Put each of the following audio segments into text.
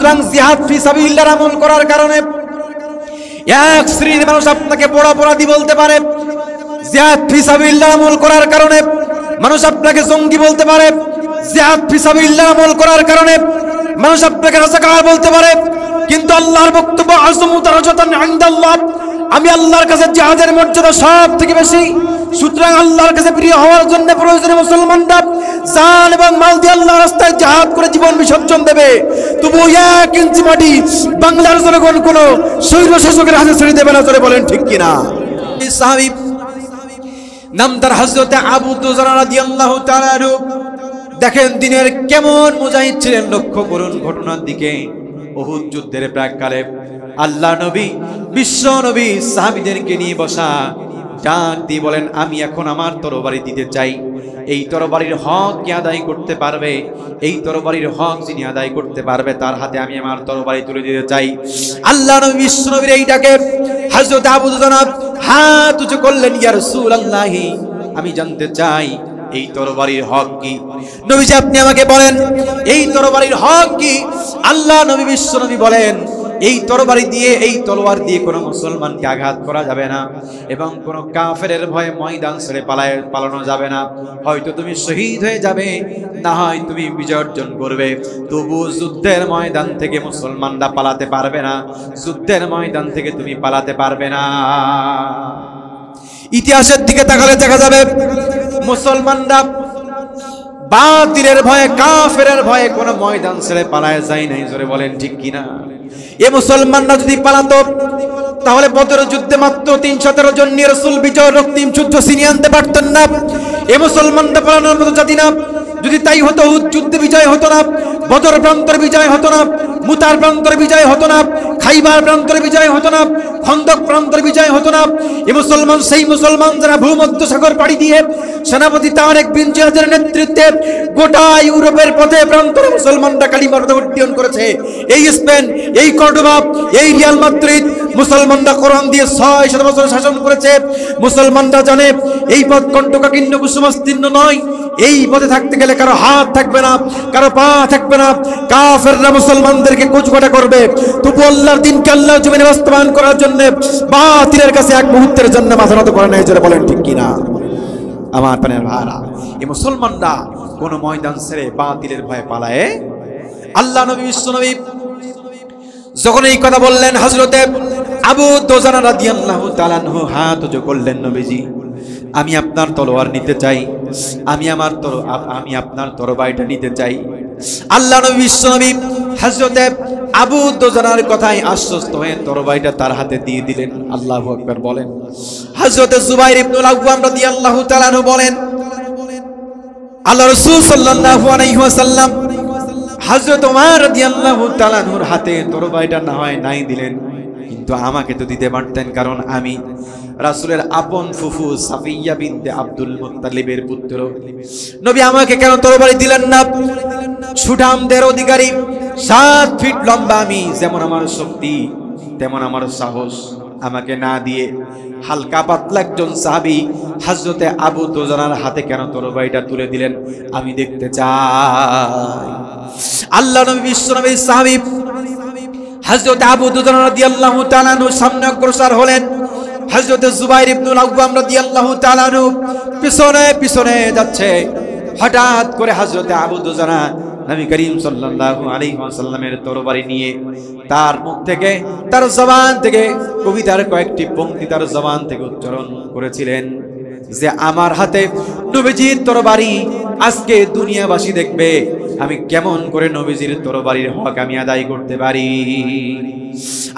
সুতরাং জিহাদ ফি সাবিলিল্লাহ আমল করার কারণে এক শ্রেণীর মানুষ আপনাকে বড় অপরাধী বলতে পারে, জিহাদ ফি সাবিলিল্লাহ আমল করার কারণে মানুষ আপনাকে জঙ্গি বলতে পারে, জিহাদ ফি সাবিলিল্লাহ আমল করার কারণে মানুষ আপনাকে রাজাকার বলতে পারে, কিন্তু আল্লাহর বক্তব্য আযমু দারাজাতান ইনদাল্লাহ, আমি আল্লাহর কাছে জিহাদের মর্যাদা সব থেকে বেশি। সুতরাং আল্লাহর কাছে প্রিয় হওয়ার জন্য প্রয়োজনে মুসলমানরা জান এবং মাল দিয়ে আল্লাহর রাস্তায় জিহাদ করে জীবন বিসর্জন দেবে। তবু 1 ইঞ্চি মাটি বাংলার জনগণ কোন স্বৈর শাসকের হাতে ছেড়ে দেবে না, জোরে বলেন ঠিক কিনা? এই সাহাবী নামদার হযরত আবু দুজানা রাদিয়াল্লাহু তাআলা আনহু, দেখেন দিনের কেমন মুজাহিদ ছিলেন। লক্ষ্য করুন ঘটনার দিকে। উহুদ যুদ্ধের প্রাককালে আল্লাহ নবী, বিশ্ব নবী সাহাবীদেরকে নিয়ে বসা, ডাক দিয়ে বলেন, আমি এখন আমার তরবারি দিতে চাই। এই তরবারির হক কে আদায় করতে পারবে, এই তরবারির হক যিনি আদায় করতে পারবে তার হাতে আমি আমার তরবারি তুলে দিতে চাই। আল্লাহ নবী বিশ্ব নবীর এই ডাকে হযরত আবু দুজানা হাত উঁচু করলেন, ইয়া রাসূলুল্লাহ, আমি জানতে চাই এই তরবারির হক কি? নবীজি আপনি আমাকে বলেন এই তরবারির হক কি? আল্লাহ নবী বিশ্ব নবী বলেন, এই তরবারি দিয়ে, এই তলোয়ার দিয়ে কোনো মুসলমানকে আঘাত করা যাবে না এবং কোনো কাফেরের ভয়ে ময়দান ছেড়ে পালানো যাবে না। হয়তো তুমি শহীদ হয়ে যাবে, না হয় তুমি বিজয় অর্জন করবে, তবু যুদ্ধের ময়দান থেকে মুসলমানরা পালাতে পারবে না, যুদ্ধের ময়দান থেকে তুমি পালাতে পারবে না। ইতিহাসের দিকে তাকালে দেখা যাবে মুসলমানরা বাতিলের ভয়ে, কাফেরের ভয়ে কোন ময়দান ছেড়ে পালায় যায় নাই, জোরে বলেন ঠিক কিনা? এ মুসলমানরা যদি পালাতো তাহলে বদর যুদ্ধে মাত্র 313 জন নিয়ে রাসূল বিজয় রক্তিম যুদ্ধ ছিনিয়ে আনতে পারতেন না। এ মুসলমানরা পালানোর মতো জাতি না। যদি তাই হতো, উহুদ যুদ্ধে বিজয় হতো না, বদর প্রান্তরে বিজয় হতো না, মুতার প্রান্তরে বিজয় হতো না, খাইবার প্রান্তরে বিজয় হতো না, খন্দক প্রান্তরে বিজয় হতো না। এ মুসলমান সেই মুসলমান যারা ভূমধ্য সাগর পাড়ি দিয়ে সেনাপতি তারেক বিন জিয়াদের নেতৃত্বে গোটা ইউরোপের পথে প্রান্তরে মুসলমানরা কালিমার উড্ডয়ন করেছে। এই স্পেন, এই কর্ডোবা, এই রিয়াল মাদ্রিদ মুসলমানরা কোরআন দিয়ে 600 বছর শাসন করেছে। মুসলমানরা জানে এই পথ কণ্টকাকীর্ণ কুসুমাস্তীর্ণ নয়। এই পথে থাকতে গেলে কারো হাত থাকবে না, কারো পা থাকবে না। কাফেররা মুসলমানদেরকে কুচকাটা করবে, তবু আল্লাহর দ্বীনকে আল্লাহর জমিনে বাস্তবায়ন করার জন্য বাতিলের কাছে এক মুহূর্তের জন্য মাথা নত করে নেয়, জোরে বলেন ঠিক কিনা? আমার প্রাণের ভাইরা, এই মুসলমানরা কোন ময়দান ছেড়ে বাতিলের ভয়ে পালায়। আল্লাহ নবী বিশ্ব নবী যখন এই কথা বললেন, হযরতে আবু দুজানা রাদিয়াল্লাহু তাআলা আনহু হাত উঁচু করলেন, নবীজি আমি আপনার তলোয়ার নিতে চাই, আমি আপনার তরবারিটা নিতে চাই। আল্লাহ নবী বিশ্ব নবী হযরতে আবু দুজানার কথায় আশ্বস্ত হয়ে তরবারিটা তার হাতে দিয়ে দিলেন। আল্লাহু আকবার বলেন। হযরতে জুবাইর ইবনুল আওয়াম রাদিয়াল্লাহু তাআলা আনহু বলেন, আল্লাহ রাসূল সাল্লাল্লাহু আলাইহি ওয়াসাল্লাম হযরত ওমর রাদিয়াল্লাহু তাআলা আনহুর হাতে তরবারিটা না হয় নাই দিলেন, কিন্তু আমাকে তো দিতে পারতেন, কারণ আমি রাসূলের আপন ফুফু সাফিয়া বিনতে আব্দুল মুত্তালিবের পুত্র। নবী আমাকে কেন তরবারি দিলেন না? সুঠামদের অধিকারী, 7 ফিট লম্বা আমি, যেমন আমার শক্তি তেমন আমার সাহস, আমাকে না দিয়ে হালকা পাতলা একজন সাহাবী হযরতে আবু দুজানার হাতে কেন তরবারিটা তুলে দিলেন? আমি দেখতে চাই। আল্লাহ নবী বিশ্ব নবীর সাহাবী হযরত আবু দুজানা রাদিয়াল্লাহু তাআলা আনহু সামনে অগ্রসর হলেন। হযরত জুবাইর ইবনুল আওয়াম রাদিয়াল্লাহু তাআলা আনহু পিছনে পিছনে যাচ্ছে। হঠাৎ করে হযরত আবু দুজানা নবী করিম সাল্লাল্লাহু আলাইহি ওয়াসাল্লামের তরবারি নিয়ে তার মুখ থেকে, তার জবান থেকে কবিতার কয়েকটি পংক্তি তার জবান থেকে উচ্চারণ করেছিলেন যে আমার হাতে নবীজির তরবারি, আজকে দুনিয়াবাসী দেখবে আমি কেমন করে নবীজির তরবারির হক আমি আদায় করতে পারি।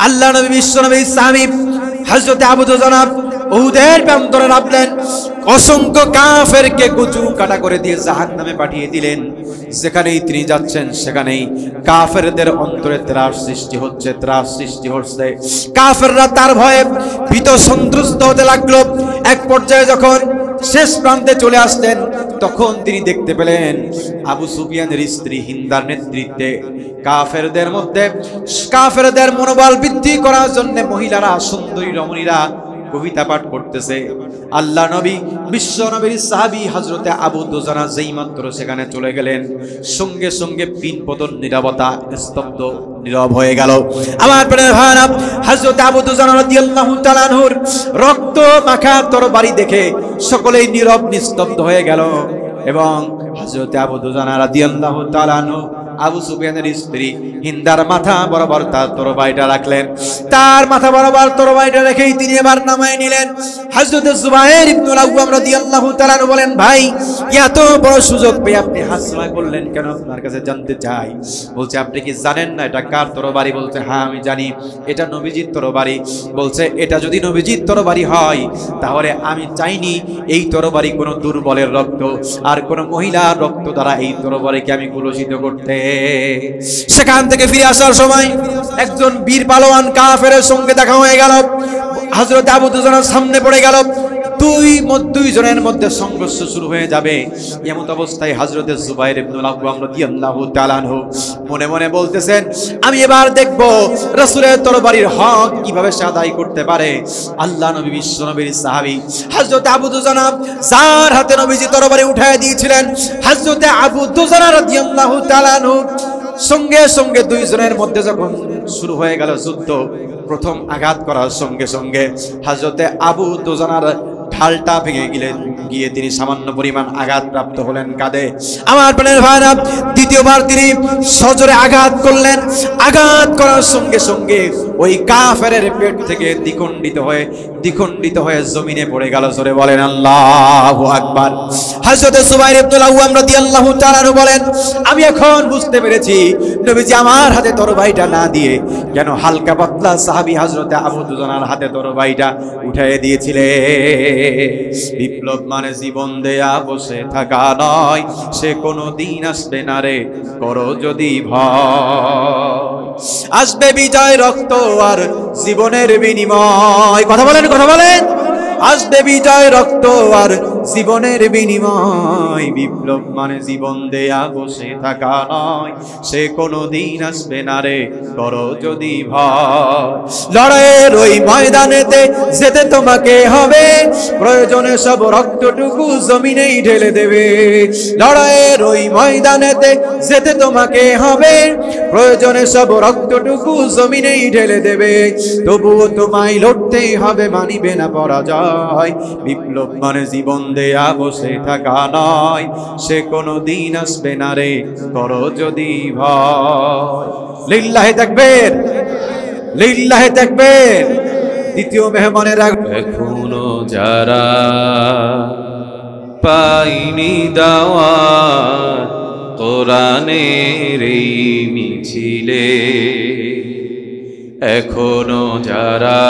আল্লাহ নবী বিশ্ব নবী সাহাবী হযরত আবু দুজানা উহুদের প্রান্তরে নামলেন। অসংখ্য কাফেরকে কুচু কাটা করে দিয়ে জাহান্নামে পাঠিয়ে দিলেন। যেখানেই তিনি যাচ্ছেন সেখানেই কাফেরদের অন্তরে ত্রাস সৃষ্টি হচ্ছে। কাফেররা তার ভয়ে ভীত সন্ত্রস্ত হতে লাগলো। এক পর্যায়ে যখন শেষ প্রান্তে চলে আসলেন, তখন তিনি দেখতে পেলেন আবু সুফিয়ানের স্ত্রী হিন্দার নেতৃত্বে কাফেরদের মনোবল বৃদ্ধি করার জন্য মহিলারা, সুন্দরী রমণীরা কবিতা পাঠ করতেছে। আল্লাহ নবী বিশ্ব নবীর সাহাবী হযরতে আবু দুজানা যেই মাত্র সেখানে চলে গেলেন, সঙ্গে সঙ্গে পিনপতন নীরবতা, স্তব্ধ নীরব হয়ে গেল। আমার প্রাণের ভাইরা, হযরত আবু দুজানা রাদিয়াল্লাহু তাআলা আনহুর রক্ত মাখা তরবারি দেখে সকলেই নীরব নিস্তব্ধ হয়ে গেল এবং হযরত আবু দুজানা রাদিয়াল্লাহু তাআলা আনহু আবু সুফিয়ানের স্ত্রী হিন্দার মাথা বরাবর তার তরবারিটা রাখলেন। তার মাথা বরাবর তরবারিটা রেখেই তিনি এবার নামায় নিলেন। হযরত জুবাইর ইবনুল আওয়াম রাদিয়াল্লাহু তাআলা বলেন, ভাই এত বড় সুযোগ পেয়ে আপনি হাসরা করলেন কেন? আপনার কাছে জানতে চাই। বলছে, আপনি কি জানেন না এটা কার তরবারি? বলছে, হ্যাঁ আমি জানি, এটা নবীজির তরবারি। বলছে, এটা যদি নবীজির তরবারি হয় তাহলে আমি চাইনি এই তরবারি কোনো দুর্বলের রক্ত আর কোনো মহিলার রক্ত দ্বারা এই তরবারিকে আমি কলুষিত করতে। সেখান থেকে ফিরে আসার সময় একজন বীর পালোয়ান কাফেরের সঙ্গে দেখা হয়ে গেল। হযরত আবু দুজানার সামনে পড়ে গেল। দুই জনের মধ্যে সংঘর্ষ শুরু হয়ে যাবে। এমন অবস্থায় হযরত জুবাইর ইবনুল আওয়াম রাদিয়াল্লাহু তাআলা আনহু মনে মনে বলতেছেন, আমি এবার দেখব রাসূলের তরবারির হক কিভাবে সে আদায় করতে পারে। আল্লাহ নবী বিশ্ব নবীর সাহাবী হযরত আবু দুজানা যার হাতে নবীজি তরবারি উঠায় দিয়েছিলেন, হযরত আবু দুজানা রাদিয়াল্লাহু তাআলা আনহু সঙ্গে সঙ্গে দুইজনের মধ্যে যখন শুরু হয়ে গেল যুদ্ধ, প্রথম আঘাত করার সঙ্গে সঙ্গে হযরতে আবু দুজানার ঢালটা ভেঙে গিয়ে তিনি সামান্য পরিমাণ আঘাত প্রাপ্ত হলেন কাঁধে। আমার প্রাণের ভাইরা, দ্বিতীয়বার তিনি সজোরে আঘাত করলেন। আঘাত করার সঙ্গে সঙ্গে ওই কাফেরের পেট থেকে দ্বিখণ্ডিত হয়ে জমিনে পড়ে গেল। জোরে বলেন আল্লাহু আকবার। হযরত জুবাইর ইবনুল আওয়াম রাদিয়াল্লাহু তাআলা বলেন, আমি এখন বুঝতে পেরেছি নবীজি আমার হাতে তরবারিটা না দিয়ে কেন হালকা পাতলা সাহাবী হযরত আবু দুজানার হাতে তরবারিটা উঠিয়ে দিয়েছিলেন। বিপ্লব মানে জীবন দেয়া বসে থাকা নয়, সে কোনদিন আসবে না রে, করো যদি ভয়। আসবে বিজয়, রক্ত আর জীবনের বিনিময়। কথা বলেন, কথা বলেন। আসবে বিজয়, রক্ত আর জীবনের বিনিময়। বিপ্লব মানে জীবন দেয়া বসে থাকা নয়, সে কোনদিন আসবে না রে, করো যদি ভয়। লড়াইয়ের ওই ময়দানেতে যেতে তোমাকে হবে, প্রয়োজনে সব রক্তটুকু জমিনেই ঢেলে দেবে। লড়াইয়ের ওই ময়দানেতে যেতে তোমাকে হবে, প্রয়োজনে সব রক্তটুকু জমিনেই ঢেলে দেবে। তবুও তোমায় লড়তেই হবে, মানিবে না পরাজয়। বিপ্লব মানে জীবন দেয়া বসে থাকা নয়, সে কোনদিন আসবে না রে, করো যদি ভয়। লিল্লাহি তাকবীর, লিল্লাহি তাকবীর। দ্বিতীয় মেহমানের এখনো যারা পাইনি দাওয়াত কোরআনের এই মিছিলে, এখনো যারা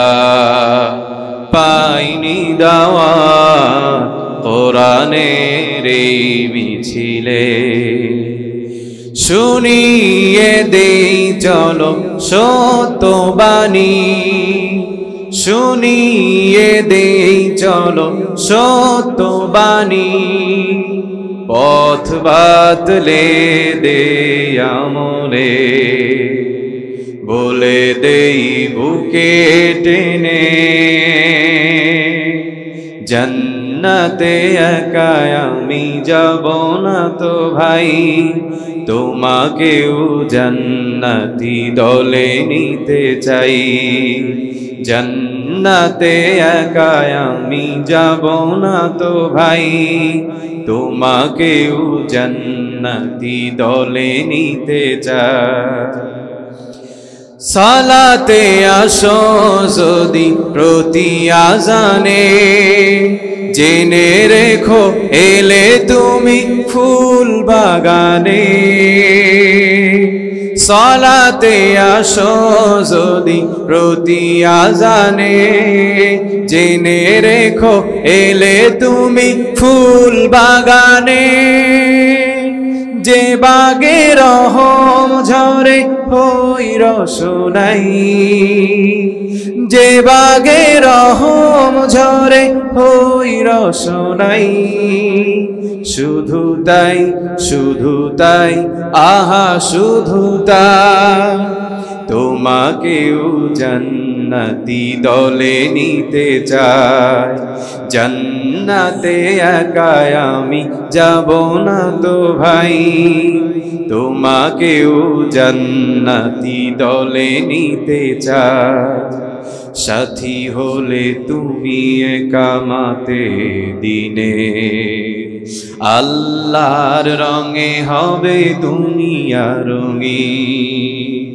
পাইনি দাওয়াত কোরআনের এই মিছিলে, শুনিয়ে দেই চলো সত্যবাণী, শুনিয়ে দেই চলো সত্যবাণী। পথ বাতলে দে আমলে, বলে দেই বুকে টেনে, জান্নাতে একা আমি যাব না তো ভাই, তোমাকেও জান্নাতি দলে নিতে চাই। জান্নাতে একা আমি যাব না তো ভাই, তোমাকেও জান্নাতি দলে নিতে চাই। সালাতে আসো যদি প্রতি আজানে, জেনে রেখো এলে তুমি ফুল বাগানে। সালাতে আসো যদি প্রতি আজানে, জেনে রেখো এলে তুমি ফুল বাগানে। যে বাগে রহম ঝরে হই রসনাই, যে বাগে রহম ঝরে হই রসনাই। শুধু তাই, শুধু তাই, আহা শুধু তাই, তোমার তোমাকেও জান্নাতি দলে নিতে চাই। জান্নাতে একা আমি যাব না তো ভাই, তোমাকেও জান্নাতি দলে নিতে চাই। সাথী হলে তুমি একামাতে দিনে, আল্লাহর রঙে হবে দুনিয়া রঙিন।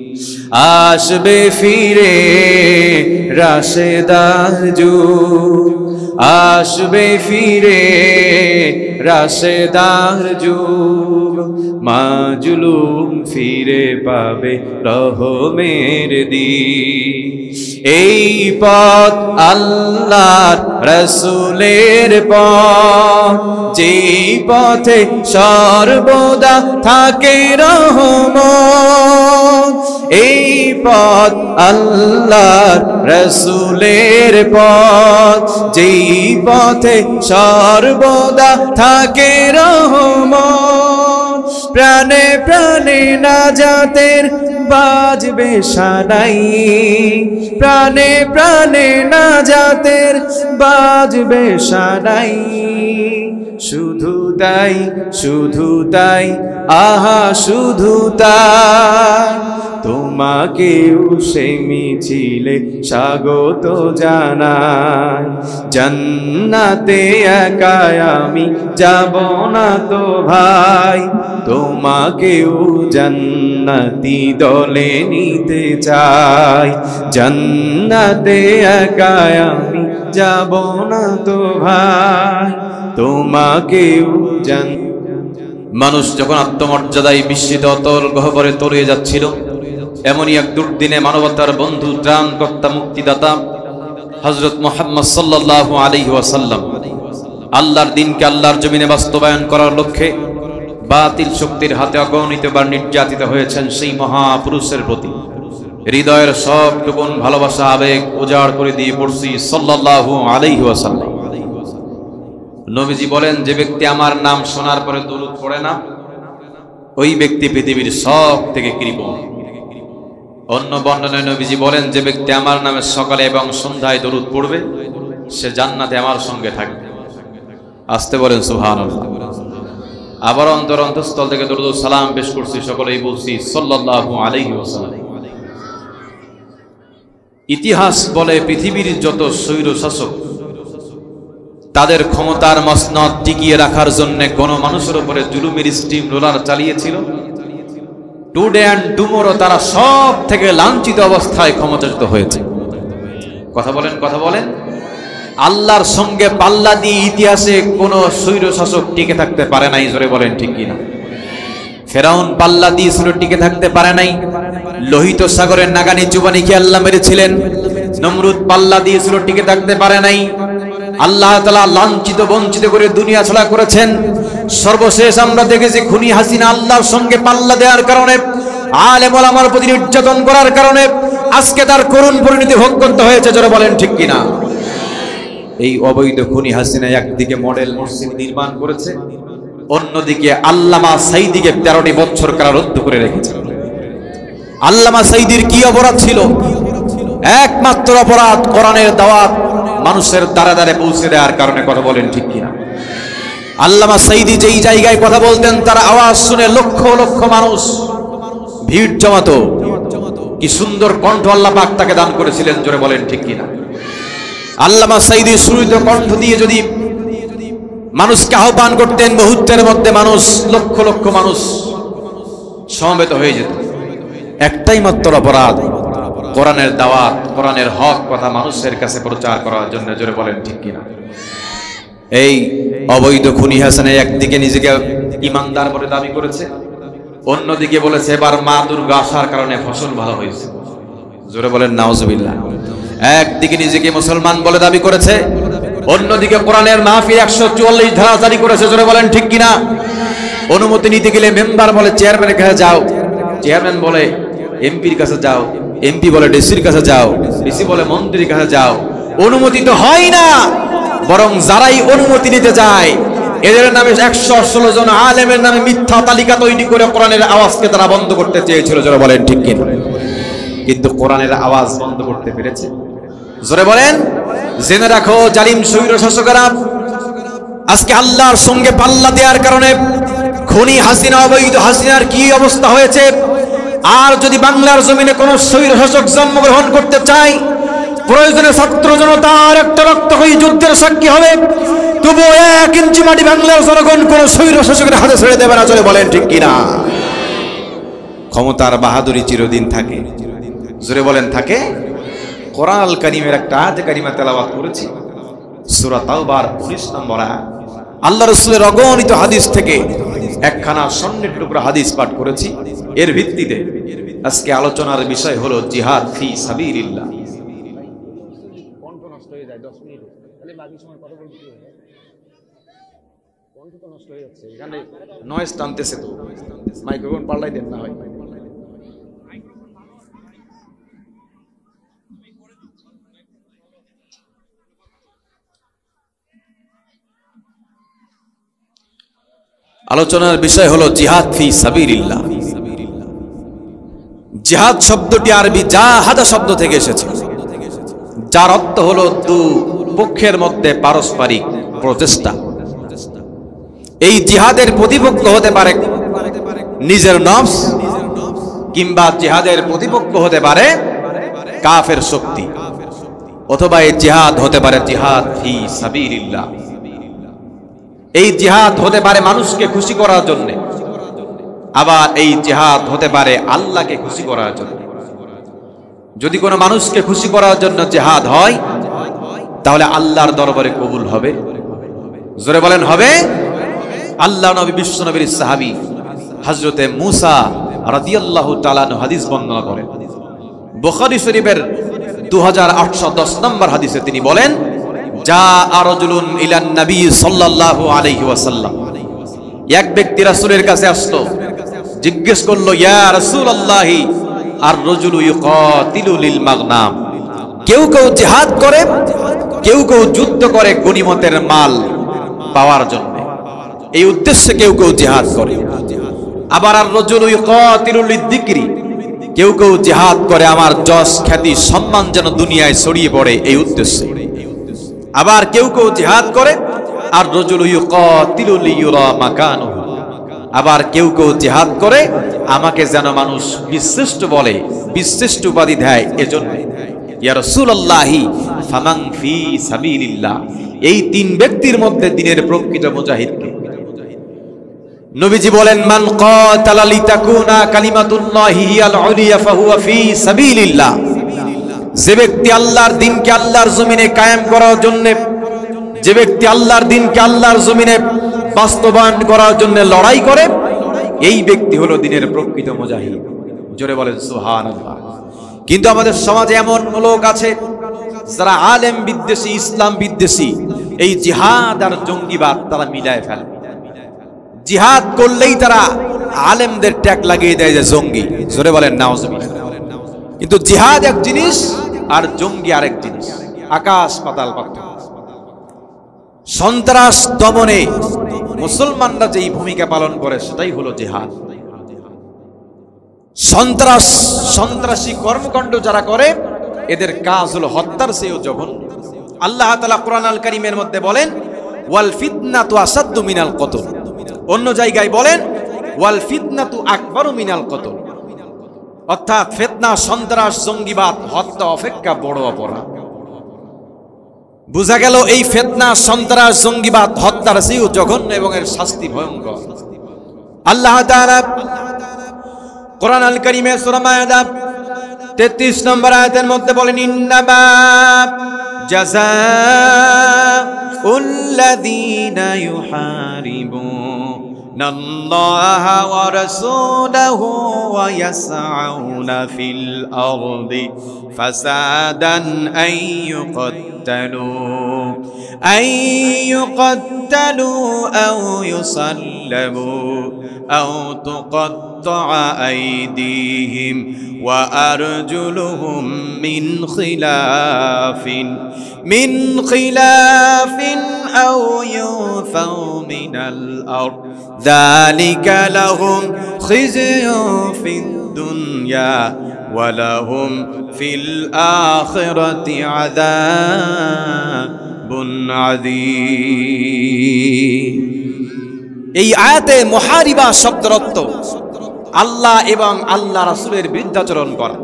আসবে ফিরে রাশেদার যুগ, আসবে ফিরে রাশেদার যুগ। মাজলুম ফিরে পাবে রহমের দিন। এই পথ আল্লাহর রাসূলের পথ, যেই পথে সর্বদা থাকে রহমত। এই পথ আল্লাহর রাসূলের পথ, যেই পথে সর্বদা থাকে রহমত। প্রাণে প্রাণে নাজাতের বাজবে সানাই, প্রাণে প্রাণে নাজাতের বাজবে সানাই। শুধু তাই, শুধু তাই, আহা শুধু তাই, তোমাকেও সে মিছিলে স্বাগত জানাই। জান্নাতে একা আমি যাব না তো ভাই, তোমাকেও জান্নাতি দলে নিতে চাই। জান্নাতে একা আমি যাব না তো ভাই, তোমাকেও মানুষ যখন আত্মমর্যাদায় বিস্মিত অতল গহ্বরে তলিয়ে যাচ্ছিল, এমনই এক দুর্দিনে মানবতার বন্ধু, ত্রাণকর্তা, মুক্তিদাতা হযরত মুহাম্মদ সাল্লাল্লাহু আলাইহি ওয়াসাল্লাম আল্লাহর দিনকে আল্লাহর জমিনে বাস্তবায়ন করার লক্ষ্যে বাতিল শক্তির হাতে অগণিতবার নির্যাতিত হয়েছেন। সেই মহাপুরুষের প্রতি হৃদয়ের সবটুকুন ভালোবাসা, আবেগ উজাড় করে দিয়ে পড়ছি সাল্লাল্লাহু আলাইহি ওয়াসাল্লাম। নবীজি বলেন, যে ব্যক্তি আমার নাম শোনার পরে দরুদ পড়ে না, ওই ব্যক্তি পৃথিবীর সব থেকে কৃপণ। অন্য বর্ণনায় নবীজি বলেন, যে ব্যক্তি আমার নামে সকালে এবং সন্ধ্যায় দরুদ পড়বে, সে জান্নাতে আমার সঙ্গে থাকবে। আসতে বলেন সুবহানাল্লাহ। আবার অন্তরস্থল থেকে দরুদ ও সালাম পেশ করছি, সকলেই বলছি সাল্লাল্লাহু আলাইহি ওয়াসাল্লাম। ইতিহাস বলে পৃথিবীর যত স্বৈর শাসক তাদের ক্ষমতার মসনদ টিকিয়ে রাখার জন্য কোন মানুষের উপরে জুলুমের স্টিম রোলার চালিয়েছিল, টুডে অ্যান্ড টুমোরো তারা সব থেকে লাঞ্ছিত অবস্থায় ক্ষমতাচ্যুত হয়েছে। কথা বলেন, কথা বলেন। আল্লাহর সঙ্গে পাল্লা দিয়ে ইতিহাসে কোন স্বৈর শাসক টিকে থাকতে পারে নাই, জোরে বলেন ঠিক কিনা। ফেরাউন পাল্লা দিয়েছিল, টিকে থাকতে পারে নাই। লোহিত সাগরের নাগানি জুবানিকে আল্লাহ মেরেছিলেন। নমরুদ পাল্লা দিয়েছিল, টিকে থাকতে পারে নাই। আল্লাহ তাআলা লাঞ্ছিত বঞ্চিত করে দুনিয়া ছড়া করেছেন। সর্বশেষ আমরা দেখেছি খুনি হাসিনা আল্লাহর সঙ্গে পাল্লা দেওয়ার কারণে, আলেম ওলামার প্রতি নির্যাতন করার কারণে আজকে তার করুণ পরিণতি ভোগ করতে হয়েছে, যারা বলেন ঠিক কিনা। এই অবৈধ খুনি হাসিনা একদিকে মডেল মসজিদ নির্মাণ করেছে, অন্যদিকে আল্লামা সাঈদীকে 13টি বছর কারারুদ্ধ করে রেখেছে। আল্লামা সাঈদীর কি অপরাধ ছিল? একমাত্র অপরাধ কোরআনের দাওয়াত মানুষের দ্বারে দ্বারে পৌঁছে দেওয়ার কারণে, কথা বলেন ঠিক কিনা। আল্লামা সাঈদী যেই জায়গায় কথা বলতেন, তার আওয়াজ শুনে লক্ষ লক্ষ মানুষ ভিড় জমাতো। কি সুন্দর কণ্ঠ আল্লাহ পাক তাকে দান করেছিলেন, জোরে বলেন ঠিক কিনা। আল্লামা সাঈদী সুরিত কণ্ঠ দিয়ে যদি মানুষকে আহ্বান করতেন, মুহূর্তের মধ্যে মানুষ, লক্ষ লক্ষ মানুষ সমবেত হয়ে যেত। একটাই মাত্র অপরাধ, কোরআনের দাওয়াত, কোরআনের হক কথা মানুষের কাছে প্রচার করার জন্য, জোরে বলেন ঠিক কিনা। এই অবৈধ খুনি হাসানে একদিকে নিজেকে ইমানদার বলে দাবি করেছে, অন্যদিকে বলেছে এবার মা দুর্গা আসার কারণে ফসল ভালো হয়েছে, জোরে বলেন নাউজুবিল্লাহ। একদিকে নিজেকে মুসলমান বলে দাবি করেছে, অন্যদিকে কোরআনের মাহফিল 144 ধারা জারি করেছে, জোরে বলেন ঠিক কিনা। অনুমতি নিতে গেলে মেম্বার বলে চেয়ারম্যানের কাছে যাও, চেয়ারম্যান বলে এমপির কাছে যাও, এমপি বলে ডিসির কাছে যাও, ডিসি বলে মন্ত্রীর কাছে যাও। অনুমতি তো হয় না, বরং যারাই অনুমতি নিতে যায় এদের নামে 116 জন আলেমের নামে মিথ্যা তালিকা তৈরি করে কোরআনের আওয়াজকে তারা বন্ধ করতে চেয়েছিল, যারা বলেন ঠিক কিনা। কিন্তু কোরআনের আওয়াজ বন্ধ করতে পেরেছে? জোরে বলেন। জেনে রাখো জালিম স্বৈর শাসকেরা আজকে আল্লাহর সঙ্গে পাল্লা দেওয়ার কারণে খুনি হাসিনা, অবৈধ হাসিনার কি অবস্থা হয়েছে। আর যদি বাংলার জমিনে কোন স্বৈর শাসক জন্মগ্রহণ করতে চায়, প্রয়োজনে ছাত্র জনতা আর একটা রক্তক্ষয়ী যুদ্ধের সাক্ষী হবে, তবুও 1 ইঞ্চি মাটি বাংলার জনগণ কোন স্বৈর শাসকের হাতে ছেড়ে দেবে না। চলে বলেন ঠিক কিনা? ক্ষমতার বাহাদুরি চিরদিন থাকে। জোরে বলেন থাকে। কোরআন আল কারীমের একটা আয়াতে কারিমা তেলাওয়াত করেছি, সূরা তাওবার 19 নম্বর আয়াত। আল্লাহ রাসূলের অগণিত হাদিস থেকে একখানা স্বর্ণের টুকরা হাদিস পাঠ করেছি। এর ভিত্তিতে আজকে আলোচনার বিষয় হলো জিহাদ ফি সাবিলিল্লাহ। কণ্ঠ নষ্ট হয়ে যায় 10 মিনিট, তাহলে বাকি সময় কথা বলতে কি হবে? কণ্ঠ তো নষ্ট হয়ে যাচ্ছে, এখানে নয়েজ টানতেছে, তো মাইক্রোফোন পাল্টাই দেন না হয়। আলোচনার বিষয় হলো জিহাদ ফি সাবিলিল্লাহ। জিহাদ শব্দটি আরবি জাহাদা শব্দ থেকে এসেছে, যার অর্থ হলো দু পক্ষের মধ্যে পারস্পরিক প্রচেষ্টা। এই জিহাদের প্রতিপক্ষ হতে পারে নিজের নফস, কিংবা জিহাদের প্রতিপক্ষ হতে পারে কাফের শক্তি, অথবা এই জিহাদ হতে পারে জিহাদ ফি সাবিলিল্লাহ। এই জিহাদ হতে পারে মানুষকে খুশি করার জন্য, আবার এই জিহাদ হতে পারে আল্লাহকে খুশি করার জন্য। যদি কোনো মানুষকে খুশি করার জন্য জিহাদ হয়, তাহলে আল্লাহর দরবারে কবুল হবে। জোরে বলেন হবে। আল্লাহ নবী বিশ্ব নবীর সাহাবী হযরতে মূসা রাদিয়াল্লাহু তাআলা আনহু হাদিস বর্ণনা করেন। বুখারী শরীফের 2810 নম্বর হাদিসে তিনি বলেন, যা রাজুলুন ইলান নবী সাল্লাল্লাহু আলাইহি ওয়াসাল্লাম, এক ব্যক্তি রাসূলের কাছে আসলো, জিজ্ঞেস করলো, ইয়া রাসূলুল্লাহি আর রাজুলু ইউকাতিলু লিল মাগনাম, কেউ কেউ জিহাদ করে, কেউ কেউ যুদ্ধ করে গনিমতের মাল পাওয়ার জন্য, এই উদ্দেশ্যে কেউ কেউ জিহাদ করে। আবার আর রাজুলু ইউকাতিলু লিযিকরি, কেউ কেউ জিহাদ করে আমার যশ খ্যাতি সম্মান যেন দুনিয়ায় ছড়িয়ে পড়ে, এই উদ্দেশ্যে। আবার কেউ কেউ জিহাদ করে আর রাজুলু ইউকাতিলু লিয়ুরা মাকানুহু, আবার কেউ কেউ জিহাদ করে আমাকে যেন মানুষ বিশিষ্ট বলে, বিশিষ্ট উপাধি দেয়, এজন্য। ইয়া রাসূলুল্লাহি ফামান ফি সাবিলিল্লাহ, এই তিন ব্যক্তির মধ্যে দিনের প্রকৃত মুজাহিদকে? নবীজি বলেন, মান কাতালা লিতাকুনা কালিমাতুল্লাহি হিয়াল উলিয়া ফাহুয়া ফি সাবিলিল্লাহ, যে ব্যক্তি আল্লাহর দ্বীনকে আল্লাহর জমিনে কায়েম করার জন্য, যে ব্যক্তি আল্লাহর দ্বীনকে আল্লাহর জমিনে বাস্তবায়ন করার জন্য লড়াই করে, এই ব্যক্তি হলো দ্বীনের প্রকৃত মুজাহিদ। জোরে বলেন সুবহানাল্লাহ। কিন্তু আমাদের সমাজে এমন লোক আছে যারা আলেম বিদ্বেষী, ইসলাম বিদ্বেষী, এই জিহাদ আর জঙ্গিবাদ তারা মিলায় ফেলে। জিহাদ করলেই তারা আলেমদের ট্যাগ লাগিয়ে দেয় যে জঙ্গি। জোরে বলেন নাউজুবিল্লাহ। কিন্তু জিহাদ এক জিনিস আর জঙ্গি আরেক জিনিস, আকাশ পাতাল পার্থক্য। সন্ত্রাস দমনে মুসলমানরা যেই ভূমিকা পালন করে সেটাই হলো জিহাদ। সন্ত্রাসী কর্মকাণ্ড যারা করে, এদের কাজ হলো হত্যার চেয়েও জঘন্য। আল্লাহ তাআলা কোরআন আল কারীমের মধ্যে বলেন, ওয়াল ফিতনাতু আসাদ্দু মিনাল কতল, অন্য জায়গায় বলেন ওয়াল ফিতনাতু আকবারু মিনাল কতল, অর্থাৎ ফিতনা, সন্ত্রাস, জঙ্গিবাদ হত্যা অপেক্ষা বড় অপরাধ। বুঝা গেল এই ফিতনা, সন্ত্রাস, জঙ্গিবাদ হত্যার চেয়েও জঘন্য এবং এর শাস্তি ভয়ঙ্কর। আল্লাহ তাআলা কোরআন আল কারীমে সূরা মায়েদা 33 নম্বর আয়াতের মধ্যে বলেন, ইন্নামা জাযাউল লাযীনা ইউহারিবুনা আল্লাহা ওয়া রাসূলাহু ওয়া ইয়াসআউনা ফিল আরদি ফাসাদান আইয়ুকাত্তালু আও ইউসাল্লাবু আও তুকাত্তা'a আইদিহিম ওয়া আরজুলুহুম মিন খিলাফিন আও ইউফাউ মিনাল আরদ যালিকা লাহুম খিzyun ফিদ দুনিয়া ওয়ালাহুম ফিল আখিরাতি আযাবুন আযীম। এই আয়াতে মুহারিবা শব্দের অর্থ আল্লাহ এবং আল্লাহ রাসূলের বিরুদ্ধাচরণ করা,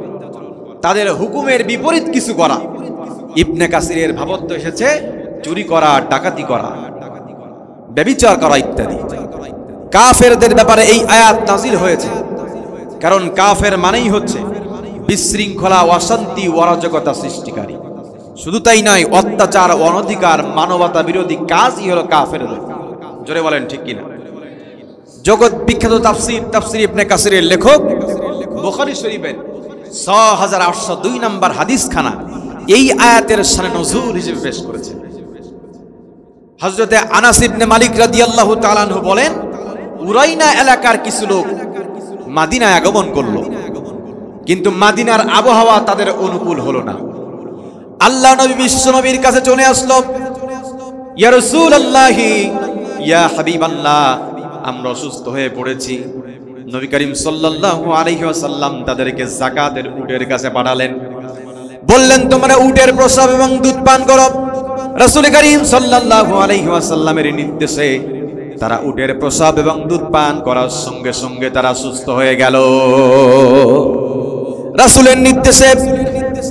তাদের হুকুমের বিপরীত কিছু করা। ইবনে কাসিরের ভাবার্থ এসেছে চুরি করা, ডাকাতি করা, ব্যভিচার করা ইত্যাদি। কাফেরদের ব্যাপারে এই আয়াত নাজিল হয়েছে, কারণ কাফের মানেই হচ্ছে বিশৃঙ্খলা, অশান্তি, অরাজকতা সৃষ্টিকারী। শুধু তাই নয়, অত্যাচার, অনধিকার, মানবতা বিরোধী কাজই হলো কাফেরদের। জোরে বলেন ঠিক কিনা? জগৎ বিখ্যাত তাফসীর ইবনে কাসিরের লেখক বুখারী শরীফের ৬৮০২ নম্বর হাদিস খানা এই আয়াতের শানে নজুল হিসেবে পেশ করেছে। হযরতে আনাস ইবনে মালিক রাদিয়াল্লাহু তাআলা আনহু বলেন, উরাইনা এলাকার কিছু লোক মদিনায় আগমন করলো, কিন্তু মদিনার আবহাওয়া তাদের অনুকূল হলো না। আল্লাহ নবী বিশ্ব নবীর কাছে চলে আসলো, ইয়া রাসূলুল্লাহি, ইয়া হাবিবাল্লাহ, আমরা অসুস্থ হয়ে পড়েছি। নবী করিম সাল্লাল্লাহু আলাইহি ওয়াসাল্লাম তাদেরকে যাকাতের উটের কাছে পাঠালেন, বললেন তোমরা উটের প্রস্রাব এবং দুধ পান করো। রাসূল করিম সাল্লাল্লাহু আলাইহি ওয়াসাল্লামের নির্দেশে তারা উটের প্রস্রাব এবং দুধ পান করার সঙ্গে সঙ্গে তারা সুস্থ হয়ে গেল। রাসূলের নির্দেশে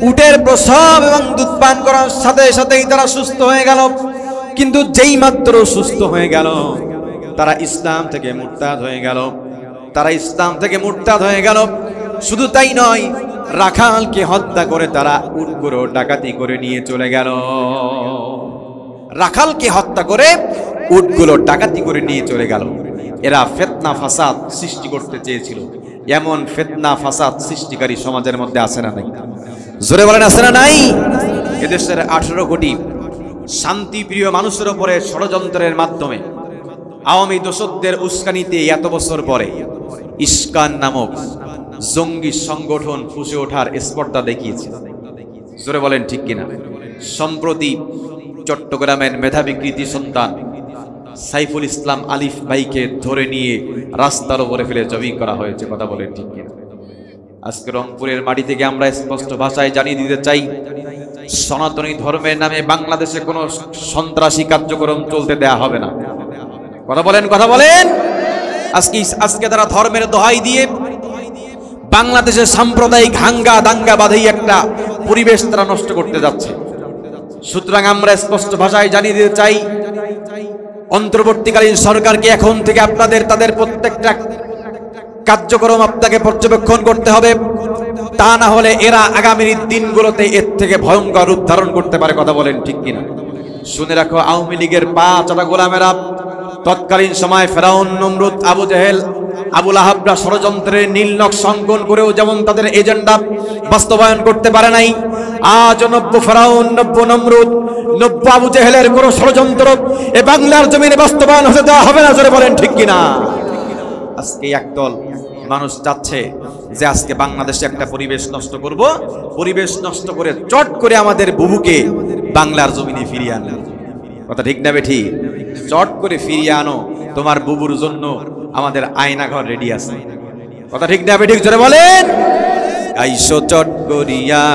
উটের প্রস্রাব এবং দুধ পান করার সাথে সাথেই তারা সুস্থ হয়ে গেল। কিন্তু যেই মাত্র সুস্থ হয়ে গেল, তারা ইসলাম থেকে মুরতাদ হয়ে গেল। শুধু তাই নয়, রাখালকে হত্যা করে তারা উটগুলো ডাকাতি করে নিয়ে চলে গেল। এরা ফিতনা ফাসাদ সৃষ্টি করতে চেয়েছিল। এমন ফিতনা ফাসাদ সৃষ্টিকারী সমাজের মধ্যে আছে না নাই? জোরে বলেন আছে না নাই? এদেশের 18 কোটি শান্তিপ্রিয় মানুষের উপরে ষড়যন্ত্রের মাধ্যমে আওয়ামী দোসরদের উস্কানিতে এত বছর পরে ইস্কান নামক জঙ্গি সংগঠন ফুসে ওঠার স্পর্ধা দেখিয়েছে। জোরে বলেন ঠিক কিনা? সম্প্রতি চট্টগ্রামের মেধাবী কৃতি সন্তান সাইফুল ইসলাম আলিফ ভাইকে ধরে নিয়ে রাস্তার উপরে ফেলে জবিং করা হয়েছে। কথা বলেন ঠিক কিনা? আজকে রংপুরের মাটি থেকে আমরা স্পষ্ট ভাষায় জানিয়ে দিতে চাই, সনাতনী ধর্মের নামে বাংলাদেশে কোনো সন্ত্রাসী কার্যক্রম চলতে দেয়া হবে না। কথা বলেন। আজকে তারা ধর্মের দোহাই দিয়ে বাংলাদেশে সাম্প্রদায়িক হাঙ্গা দাঙ্গা বাঁধেই একটা পরিবেশ তারা নষ্ট করতে যাচ্ছে। সুতরাং আমরা স্পষ্ট ভাষায় জানিয়ে দিতে চাই, অন্তর্বর্তীকালীন সরকারকে এখন থেকে তাদের প্রত্যেকটা কার্যক্রম আপনাকে পর্যবেক্ষণ করতে হবে। তা না হলে এরা আগামী দিনগুলোতে এর থেকে ভয়ঙ্কর রূপ ধারণ করতে পারে। কথা বলেন ঠিক কিনা? শুনে রাখো, আওয়ামী লীগের পা চাটা গোলামেরা তৎকালীন সময় ফেরাউন, নমরুদ, আবু জেহেল, আবু লাহাবরা ষড়যন্ত্রের নীল নকশা অঙ্কন করেও যেমন তাদের এজেন্ডা বাস্তবায়ন করতে পারে নাই, আজ নব্য ফেরাউন, নব্য নমরুদ, নব্য আবু জেহেলের কোন ষড়যন্ত্র এ বাংলার জমিনে বাস্তবায়ন হতে দেওয়া হবে না। জোরে বলেন ঠিক কিনা? আজকে একদল মানুষ চাচ্ছে যে আজকে বাংলাদেশে একটা পরিবেশ নষ্ট করব, পরিবেশ নষ্ট করে চট করে আমাদের বুবুকে বাংলার জমিনে ফিরিয়ে আনবে। কথা ঠিক না বেঠি? চট করে ফিরিয়ে আনো, তোমার বুবুর জন্য আমাদের আয়নাঘর রেডি আছে। কথা ঠিক না বেঠি? জোরে বলেন। আইসো চট করিয়া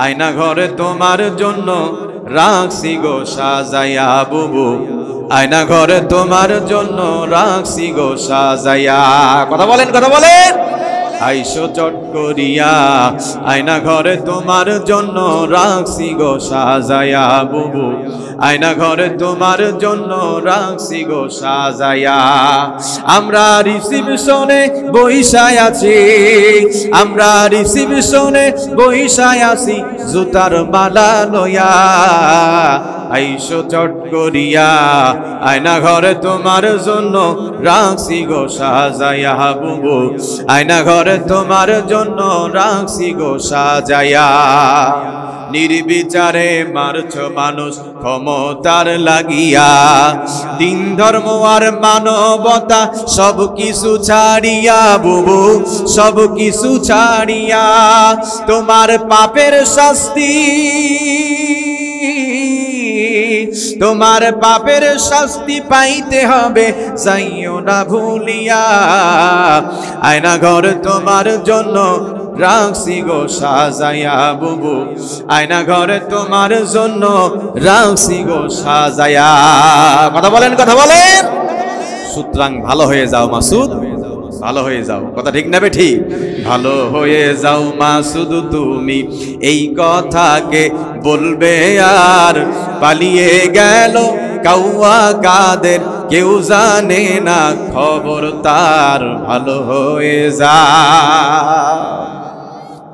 আয়নাঘরে তোমার জন্য রাখছি গো সাজাইয়া বুবু, আয়নাঘরে তোমার জন্য রাখছি গো সাজাইয়া। কথা বলেন। আইসো চট করিয়া আয়নাঘরে তোমার জন্য রাখছি গো সাজাইয়া বুবু, আয়নাঘরে তোমার জন্য রাখছি গো সাজাইয়া। আমরা রিসিপশনে বইসায় আছি, জুতার মালা লইয়া। আইসো চট করিয়া আয়নাঘরে তোমার জন্য রাখছি গো সাজাইয়া বুবু, আয়নাঘরে তোমার জন্য রাখছি গো সাজাইয়া। নির্বিচারে মারছ মানুষ ক্ষমতার লাগিয়া, দিন ধর্ম আর মানবতা সব কিছু ছাড়িয়া বুবু, সব কিছু ছাড়িয়া। তোমার পাপের শাস্তি, তোমার পাপের শাস্তি পাইতে হবে, যাইও না ভুলিয়া। আয়নাঘর তোমার জন্য রাখছি গো সাজায়া বুবু, আয়না ঘরে তোমার জন্য রাখছি গো সাজায়া। কথা বলেন, কথা বলেন। সুতরাং ভালো হয়ে যাও মাসুদ, ভালো হয়ে যাও। কথা ঠিক না বেঠি? ভালো হয়ে যাও মাসুদ তুমি, এই কথাকে বলবে আর পালিয়ে গেল কাউয়া কাদের, কেউ জানে না খবর তার, ভালো হয়ে যা।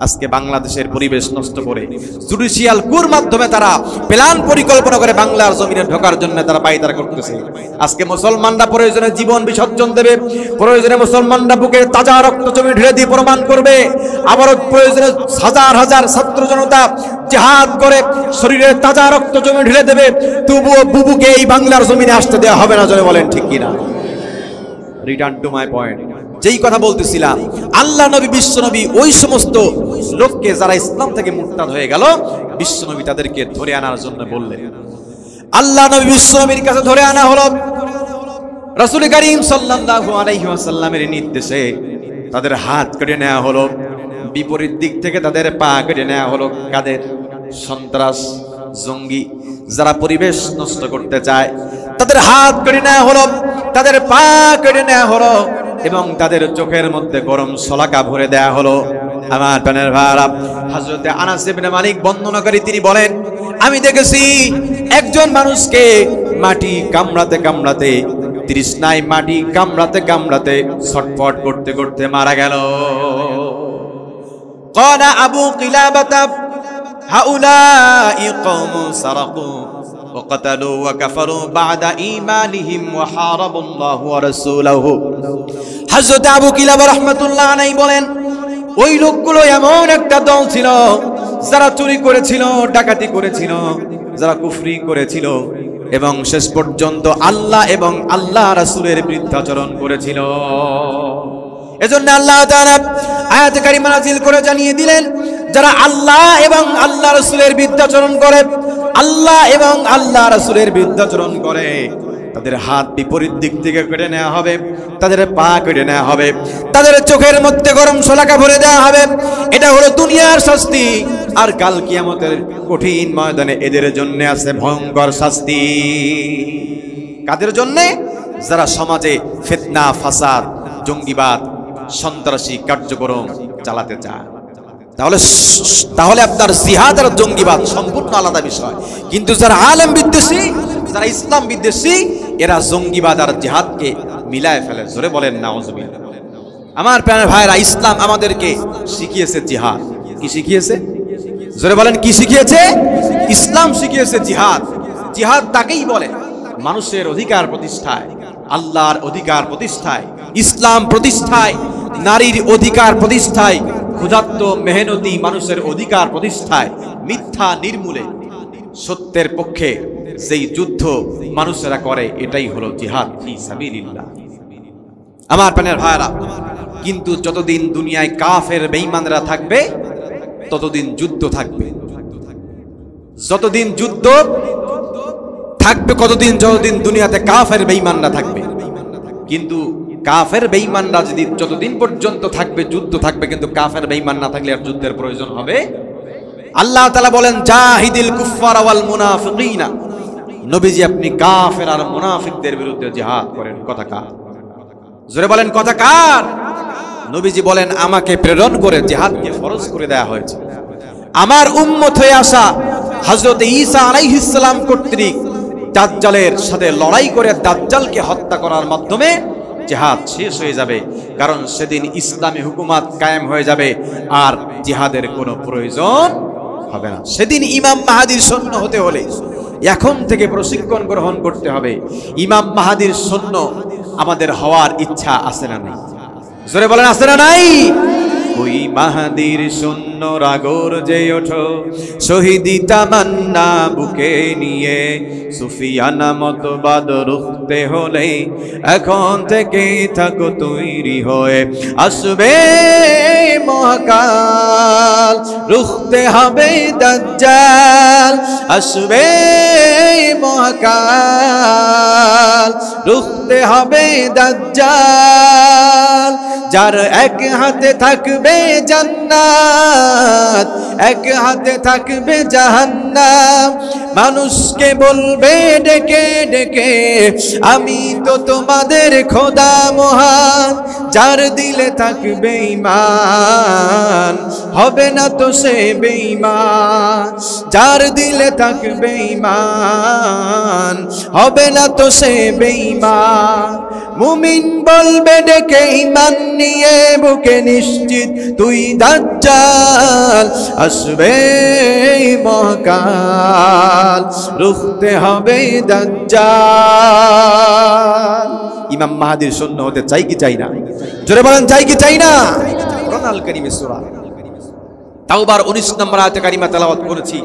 আজকে বাংলাদেশের পরিবেশ নষ্ট করে জুডিশিয়াল কুর মাধ্যমে তারা প্ল্যান পরিকল্পনা করে বাংলার জমিনে ঢোকার জন্য তারা পায়তারা করতেছে। আজকে মুসলমানরা প্রয়োজনে জীবন বিসর্জন দেবে, প্রয়োজনে মুসলমানরা বুকে তাজা রক্ত জমি ঢেলে দিয়ে প্রমাণ করবে, আবারও প্রয়োজনে হাজার হাজার ছাত্র জনতা জিহাদ করে শরীরে তাজা রক্ত জমি ঢেলে দেবে, তবুও বুবুকে এই বাংলার জমিনে আসতে দেওয়া হবে না। জোরে বলেন ঠিক কিনা? রিটার্ন টু মাই পয়েন্ট, যেই কথা বলতেছিলাম, আল্লাহ নবী বিশ্ব নবী ওই সমস্ত লোককে যারা ইসলাম থেকে মুরতাদ হয়ে গেল, বিশ্ব নবী তাদেরকে ধরে আনার জন্য বললেন। আল্লাহ নবী বিশ্ব নবীর কাছে ধরে আনা হলো। রাসূল করিম সাল্লাল্লাহু আলাইহি ওয়াসাল্লামের নির্দেশে তাদের হাত কেটে নেওয়া হলো, বিপরীত দিক থেকে তাদের পা কেটে নেওয়া হলো। কাদের? সন্ত্রাস, জঙ্গি, যারা পরিবেশ নষ্ট করতে চায় তাদের হাত কেটে নেওয়া হলো, তাদের পা কেটে নেওয়া হলো এবং তাদের চোখের মধ্যে গরম শলাকা ভরে দেয়া হলো। আমার প্রাণের ভাইরা, হযরতে আনাস ইবনে মালিক বর্ণনাকারী তিনি বলেন, আমি দেখেছি একজন মানুষকে মাটি কামড়াতে কামড়াতে, তৃষ্ণায় মাটি কামড়াতে কামড়াতে ছটফট করতে করতে মারা গেল। ক্বালা আবু কিলাবাতা হাউলাই কওমু সারাকু وقتلوا وكفروا بعد إيمانهم وحاربوا الله ورسوله। হযরত আবু কিলাবা রাহমাতুল্লাহ আলাইহি বলেন, ওই লোকগুলো এমন একটা দল ছিল যারা চুরি করেছিল, ডাকাতি করেছিল, যারা কুফরি করেছিল এবং শেষ পর্যন্ত আল্লাহ এবং আল্লাহ রাসূলের বিরুদ্ধাচরণ করেছিল। এজন্য আল্লাহ তাআলা আয়াত কারিমা নাযিল করে জানিয়ে দিলেন, যারা আল্লাহ এবং আল্লাহ রাসূলের বিরুদ্ধাচরণ করে, আল্লাহ এবং আল্লাহ রাসূলের বিরুদ্ধাচরণ করে, তাদের হাত বিপরীত দিক থেকে কেটে নেওয়া হবে, তাদের পা কেটে নেওয়া হবে, তাদের চোখের মধ্যে গরম শলাকা ভরে দেওয়া হবে। এটা হলো দুনিয়ার শাস্তি, আর কাল কিয়ামতের কঠিন ময়দানে এদের জন্য আছে ভয়ঙ্কর শাস্তি। কাদের জন্য? যারা সমাজে ফিতনা, ফাসাদ, জঙ্গিবাদ, সন্ত্রাসী কার্যক্রম চালাতে চায়। তাহলে আপনার জিহাদ আর জঙ্গিবাদ সম্পূর্ণ আলাদা বিষয়। কিন্তু যারা আলেম বিদ্বেষী, যারা ইসলাম বিদ্বেষী, এরা জঙ্গিবাদ আর জিহাদকে মিলায় ফেলে। জোরে বলেন নাউজুবিল্লাহ। আমার প্রাণের ভাইরা, ইসলাম আমাদেরকে শিখিয়েছে জিহাদ। কি শিখিয়েছে? জোরে বলেন, কি শিখিয়েছে? ইসলাম শিখিয়েছে জিহাদ। জিহাদ তাকেই বলে মানুষের অধিকার প্রতিষ্ঠায়, আল্লাহর অধিকার প্রতিষ্ঠায়, ইসলাম প্রতিষ্ঠায়, নারীর অধিকার প্রতিষ্ঠায়, ক্ষুধার্ত মেহনতি মানুষের অধিকার প্রতিষ্ঠায়, মিথ্যা নির্মূলে, সত্যের পক্ষে যেই যুদ্ধ মানুষেরা করে, এটাই হলো জিহাদ ফি সাবিলিল্লাহ। আমার প্রাণের ভাইরা, কিন্তু যতদিন দুনিয়ায় কাফের বেঈমানরা থাকবে ততদিন যুদ্ধ থাকবে। যতদিন যুদ্ধ থাকবে, কতদিন? যতদিন দুনিয়াতে কাফের বেঈমানরা থাকবে। কিন্তু কাফের বেঈমানরা যদি যতদিন পর্যন্ত থাকবে, যুদ্ধ থাকবে। কিন্তু কাফের বেঈমান না থাকলে আর যুদ্ধের প্রয়োজন হবে। আল্লাহ তাআলা বলেন, জাহিদিল কুফফার ওয়াল মুনাফিকিনা, নবীজি আপনি কাফের আর মুনাফিকদের বিরুদ্ধে জিহাদ করেন। কথা কার? জোরে বলেন, কথা কার? নবীজি বলেন, আমাকে প্রেরণ করে জিহাদকে ফরজ করে দেয়া হয়েছে। আমার উম্মত হয়ে আসা হযরত ঈসা আলাইহিস সালাম কর্তৃক দাজ্জালের সাথে লড়াই করে দাজ্জালকে হত্যা করার মাধ্যমে জিহাদ শেষ হয়ে যাবে। কারণ সেদিন ইসলামী হুকুমত কায়েম হয়ে যাবে, আর জিহাদের কোনো প্রয়োজন হবে না। সেদিন ইমাম মাহদীর সৈন্য হতে হলে এখন থেকে প্রশিক্ষণ গ্রহণ করতে হবে। ইমাম মাহদীর সৈন্য আমাদের হওয়ার ইচ্ছা আছে না নাই? জোরে বলেন, আছে না নাই? ওই মাহদীর সৈন্য রাগর যে ওঠো, শহীদি তামান্না বুকে নিয়ে, সুফিয়ানা মতবাদ রুখতে হলে এখন থেকে থাকো তৈরি হয়ে। আসবে মহাকাল, রুখতে হবে দাজ্জাল, আসবে মহাকাল, রুখতে হবে দাজ্জাল। যার এক হাতে থাকবে জান্নাত, এক হাতে থাকবে জাহান্নাম, মানুষকে বলবে ডেকে ডেকে আমি তো তোমাদের খোদা মহান। যার দিলে থাকবে ঈমান, হবে না তো সে বেঈমান। যার দিলে থাকবে ঈমান, হবে না তো সে বেঈমান। মুমিন বলবে ডেকে ঈমান নিয়ে বুকে নিশ্চিত তুই দাজ্জাল, আসবে মহাকাল, রুখতে হবে দাজ্জাল। ইমাম মাহদীর সৈন্য হতে চাই কি চাই না? জোরে বলেন চাই কি চাই না? কোরআন আল কারীমের সূরা তাওবার 19 নম্বর আয়াতে কারিমা তেলাওয়াত করেছি।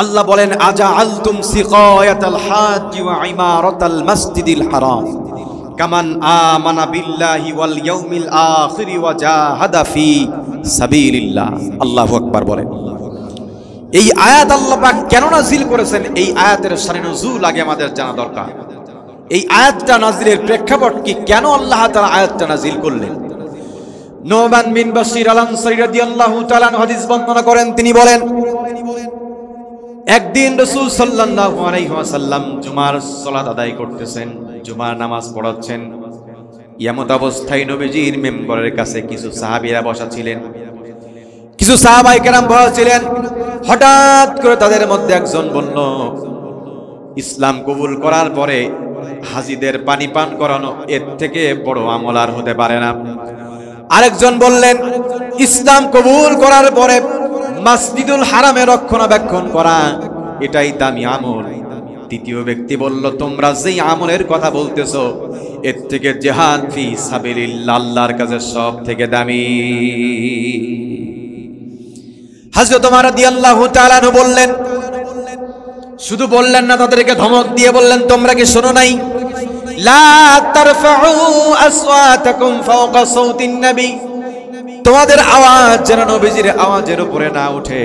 আল্লাহ বলেন আজআলতুম সিকায়াতাল হাজ্জি ওয়া ইমারাতাল মাসজিদিল হারাম কামান আমানা বিল্লাহি ওয়াল ইয়াউমিল আখির ওয়া জাহাদা ফি সাবিলিল্লাহ। আল্লাহু আকবার বলেন। এই আয়াত আল্লাহ পাক কেন নাযিল করেছেন, এই আয়াতের শানে নুজুল আগে আমাদের জানা দরকার। এই আয়াতটা নাযিলের প্রেক্ষাপট কি, কেন আল্লাহ তাআলা আয়াতটা নাযিল করলেন? নোমান বিন বাশির আল আনসারী রাদিয়াল্লাহু তাআলা হাদিস বর্ণনা করেন, তিনি বলেন একদিন রাসূল সাল্লাল্লাহু আলাইহি ওয়াসাল্লাম জুমার সালাত আদায় করতেছেন, জুমার নামাজ পড়াচ্ছেন। এমত অবস্থায় নবীজির মেম্বরের কাছে কিছু সাহাবীরা বসা ছিলেন, কিছু সাহাবায়ে কেরাম বসা ছিলেন। হঠাৎ করে তাদের মধ্যে একজন বলল, ইসলাম কবুল করার পরে হাজীদের পানি পান করানো এর থেকে বড় আমল আর হতে পারে না। আরেকজন বললেন, ইসলাম কবুল করার পরে মসজিদুল হারামে রক্ষণাবেক্ষণ করা এটাই দামি আমল। তৃতীয় ব্যক্তি বলল, তোমরা যেই আমলের কথা বলতেছো এর থেকে জিহাদ ফি সাবিলিল্লাহ আল্লাহর কাছে সব থেকে দামি। হযরত ওমর রাদিয়াল্লাহু তাআলা বললেন, শুধু বললেন না, তাদেরকে ধমক দিয়ে বললেন, তোমরা কি শোনো নাই? লা তারফাউ আসওয়াতাকুম ফাওকা সাউতিন নবী, তোমাদের আওয়াজ যেন নবীজির আওয়াজের উপরে না ওঠে,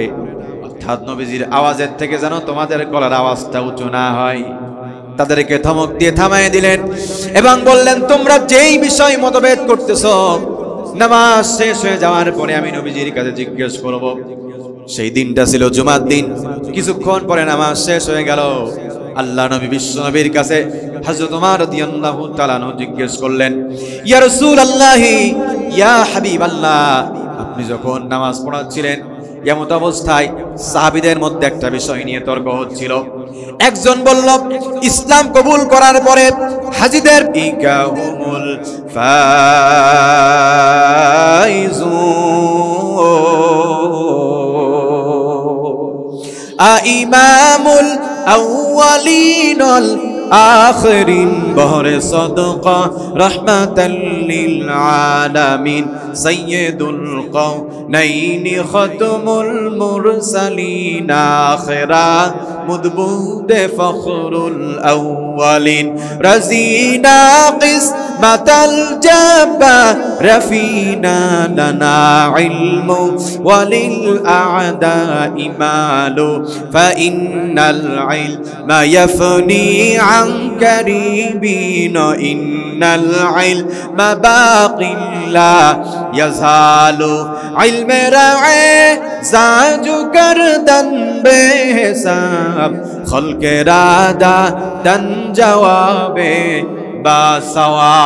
অর্থাৎ নবীজির আওয়াজের থেকে যেন তোমাদের গলার আওয়াজটা উঁচু না হয়। তাদেরকে ধমক দিয়ে থামায় দিলেন এবং বললেন, তোমরা যেই বিষয় মতভেদ করতেছো নামাজ শেষ হয়ে যাওয়ার পরে আমি নবীজির কাছে জিজ্ঞেস করব। সেই দিনটা ছিল জুমার দিন। কিছুক্ষণ পরে নামাজ শেষ হয়ে গেল। আল্লাহ নবী বিশ্ব নবীর কাছে হযরত ওমর রাদিয়াল্লাহু তাআলা জিজ্ঞেস করলেন, ইয়া রাসূলুল্লাহ, ইয়া হাবিবাল্লাহ, আপনি যখন নামাজ পড়াচ্ছিলেন এমত অবস্থায় সাহাবীদের মধ্যে একটা বিষয় নিয়ে তর্ক হচ্ছিল। একজন বলল, ইসলাম কবুল করার পরে হাজীদের ইকাহুমুল ফাইজুন ইমামুল আউয়ালিন ওয়াল আখিরিন বহরে সাদকা রাহমাতাল লিল আলামিন সাইয়্যিদুল কাওনাইনি খাতমুল মুরসালিন আখিরা মুদবুদে ফখরুল আউয়ালিন রাজিনা কিসমাতাল জাব্বার ফিনা লানা ইলমু ওয়ালিল আ'দা ইমালু ফাইন্নাল ইলমা ইয়াফনি আন কারিবিন ইন্নাল ইলমা বাকিন লা ইয়াজালু ইলমে রা'ে জাজু করদন বেহিসাব খলকে রাদা দন জওয়াবে বাসাওয়া।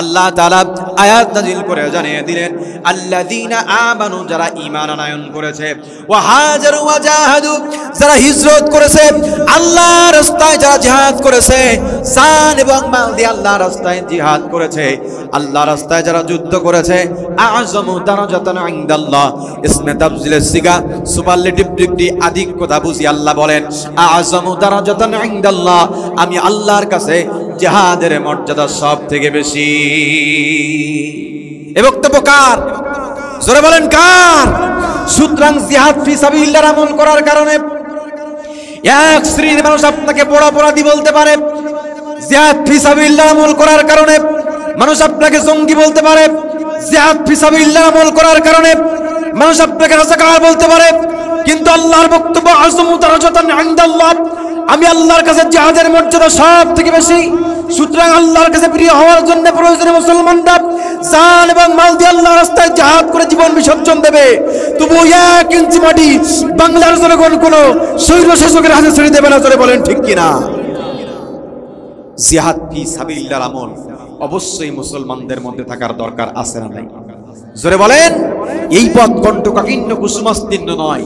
আল্লাহ তাআলা আয়াত নাযিল করে জানিয়ে দিলেন, আল্লাযীনা আমানু, যারা ঈমান আনয়ন করেছে, ওয়া হাজারু ওয়া জাহাদু, যারা হিজরত করেছে, আল্লাহর রাস্তায় যারা জিহাদ করেছে, জান এবং মাল দিয়ে আল্লাহর রাস্তায় জিহাদ করেছে, আল্লাহর রাস্তায় যারা যুদ্ধ করেছে, আ'যামু দারাজাতান ইনদাল্লাহ, ইসমে তাফজিলের সিগা সুপারলেটিভ ডিগ্রি আধিক্যতা বুঝি আল্লাহ বলেন, আ'যামু দারাজাতান ইনদাল্লাহ, আমি আল্লাহর কাছে জিহাদের মর্যাদা সব থেকে বেশি। এ বক্তব্য কার? জোরে বলেন কার? সুতরাং জিহাদ ফি সাবিলিল্লাহর আমল করার কারণে এক শ্রেণীর মানুষ আপনাকে পোড়া অপরাধী বলতে পারে। জিহাদ ফি সাবিলিল্লাহর আমল করার কারণে মানুষ আপনাকে জঙ্গি বলতে পারে। জিহাদ ফি সাবিলিল্লাহর আমল করার কারণে মানুষ আপনাকে রাজাকার বলতে পারে, কিন্তু আল্লাহর বক্তব্য আযমু দারাজাতান ইনদাল্লাহ, আমি আল্লাহর কাছে জিহাদের মর্যাদা সব থেকে বেশি। সুতরাং আল্লাহর কাছে প্রিয় হওয়ার জন্য প্রয়োজনে মুসলমানরা জান এবং মাল দিয়ে আল্লাহর রাস্তায় জিহাদ করে জীবন বিসর্জন দেবে। তবু 1 ইঞ্চি মাটি বাংলার জনগণ কোনো স্বৈর শাসকের হাতে ছেড়ে দেবে না, জোরে বলেন ঠিক কিনা? জিহাদ ফি সাবিলিল্লাহর আমল অবশ্যই মুসলমানদের মধ্যে থাকার দরকার আছে না নাই? জোরে বলেন। এই পথ কণ্টকাকীর্ণ কুসুমাস্তীর্ণ নয়,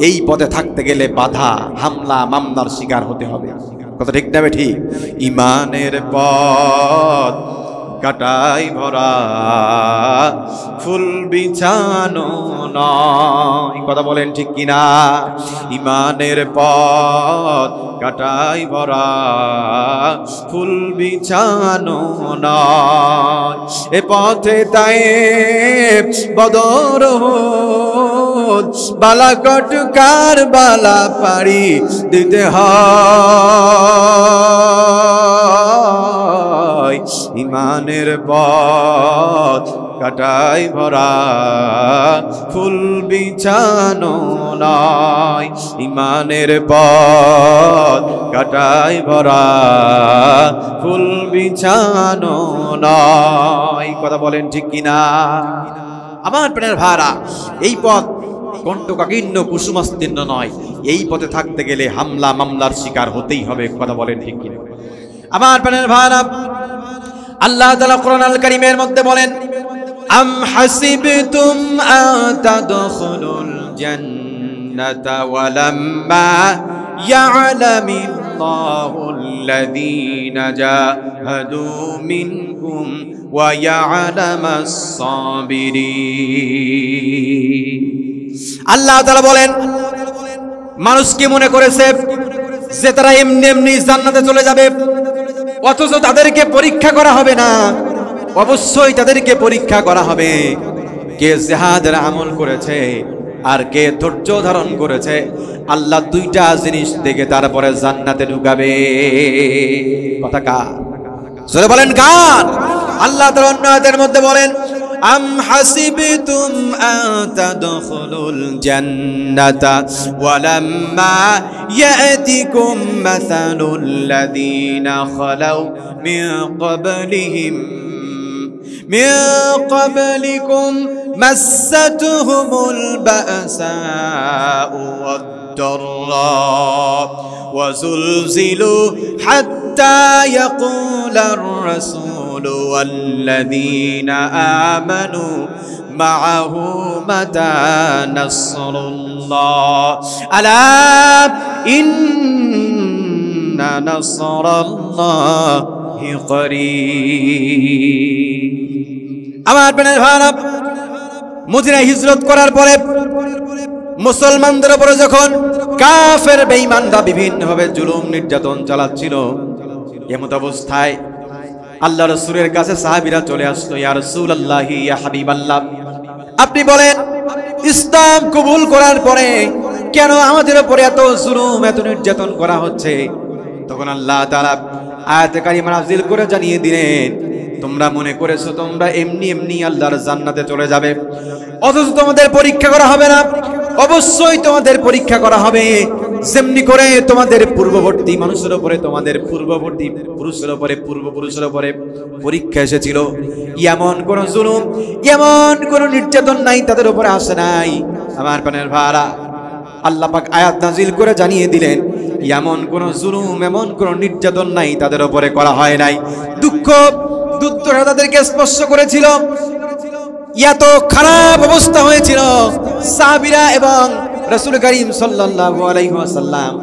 এই পথে থাকতে গেলে বাধা, হামলা, মামলার শিকার হতে হবে। কথা ঠিক না ঠিক? ইমানের পথ কাটাই ভরা, ফুল বিছানো নয়। কথা বলেন ঠিক কিনা? ইমানের পথ কাটাই ভরা, ফুল বিছানো নয়। এ পথে তায়েব বদর বালাকট কারবালা পাড়ি দিতে হয়। ইমানের পথ কাটাই ভরা, ফুল বিছানো নয়। ইমানের পথ কাটাই ভরা, ফুল বিছানো নয়। কথা বলেন ঠিক কিনা? আমার প্রাণের ভাড়া, এই পথ কণ্টকাকীর্ণ কুসুমাস্তীর্ণ নয়, এই পথে থাকতে গেলে হামলা মামলার শিকার হতেই হবে। কথা বলেন ঠিক কিনা? আমার প্রাণের ভাড়া, আল্লাহ তাআলা কোরআন আল কারীমের মধ্যে বলেন, আম হাসিবতুম আন তাদখুলুল জান্নাতা ওয়ালাম্মা ইয়ালামিল্লাহুল্লাযীনা জাহাদু মিনকুম ওয়া ইয়ালামাস সাবিরিন। আল্লাহ তাআলা বলেন, মানুষ কি মনে করেছে যে তারা এমনি এমনি জান্নাতে চলে যাবে, অথচ তাদেরকে পরীক্ষা করা হবে না? অবশ্যই তাদেরকে পরীক্ষা করা হবে। কে জিহাদের আমল করেছে আর কে ধৈর্য ধারণ করেছে, আল্লাহ দুইটা জিনিস দেখে তারপরে জান্নাতে ঢুকাবে। কথা কার? জোরে বলেন কার? আল্লাহ তাআলা অন্য আয়াতের মধ্যে বলেন, আম হাসিবতুম আন তাদখুলুল জান্নাতা ওয়ালাম্মা ইয়াতিকুম মাসালুল লাযীনা খালাউ মিন ক্বাবলিকুম মাসাতুহুমুল বাসাউ ওয়াদ-দাররা ওয়া যুলজিলু হাত্তা ইয়াকুলার রাসূল ওয়াল্লাযীনা আমানু মা'আহু মাতা নাসরুল্লাহ আলা ইন্না নাসরাল্লাহি করিব। আমার প্রাণের ভাইরা, মদিনায় হিজরত করার পরে মুসলমানদের উপরে যখন কাফের বেঈমানরা বিভিন্নভাবে জুলুম নির্যাতন চালাচ্ছিল, এমত অবস্থায় আল্লাহ রাসূলের কাছে সাহাবীরা চলে আসলো, ইয়া রাসূলুল্লাহি, ইয়া হাবিবাল্লাহ, আপনি বলেন ইসলাম কবুল করার পরে কেন আমাদের উপরে এত জুলুম, এত নির্যাতন করা হচ্ছে? তখন আল্লাহ তাআলা আয়াতে কারিমা নাযিল করে জানিয়ে দিলেন, তোমরা মনে করেছো তোমরা এমনি এমনি আল্লাহর জান্নাতে চলে যাবে, অথচ তোমাদের পরীক্ষা করা হবে না। অবশ্যই তোমাদের পরীক্ষা করা হবে। যেমনি করে তোমাদের পূর্ববর্তী মানুষের উপরে, তোমাদের পূর্ববর্তী পুরুষের উপরে, পূর্বপুরুষের উপরে পরীক্ষা এসেছিল, এমন কোন জুলুম, এমন কোন নির্যাতন নাই তাদের উপরে আসে নাই। আমার প্রাণের ভাইরা, আল্লাহ পাক আয়াত নাযিল করে জানিয়ে দিলেন, এমন কোন জুলুম, এমন কোন নির্যাতন নাই তাদের উপরে করা হয় নাই। দুঃখ দুর্দশা তাদেরকে স্পর্শ করেছিল, এত খারাপ অবস্থা হয়েছিল। সাহাবীরা এবং রাসূল করিম সাল্লাল্লাহু আলাইহি ওয়াসাল্লাম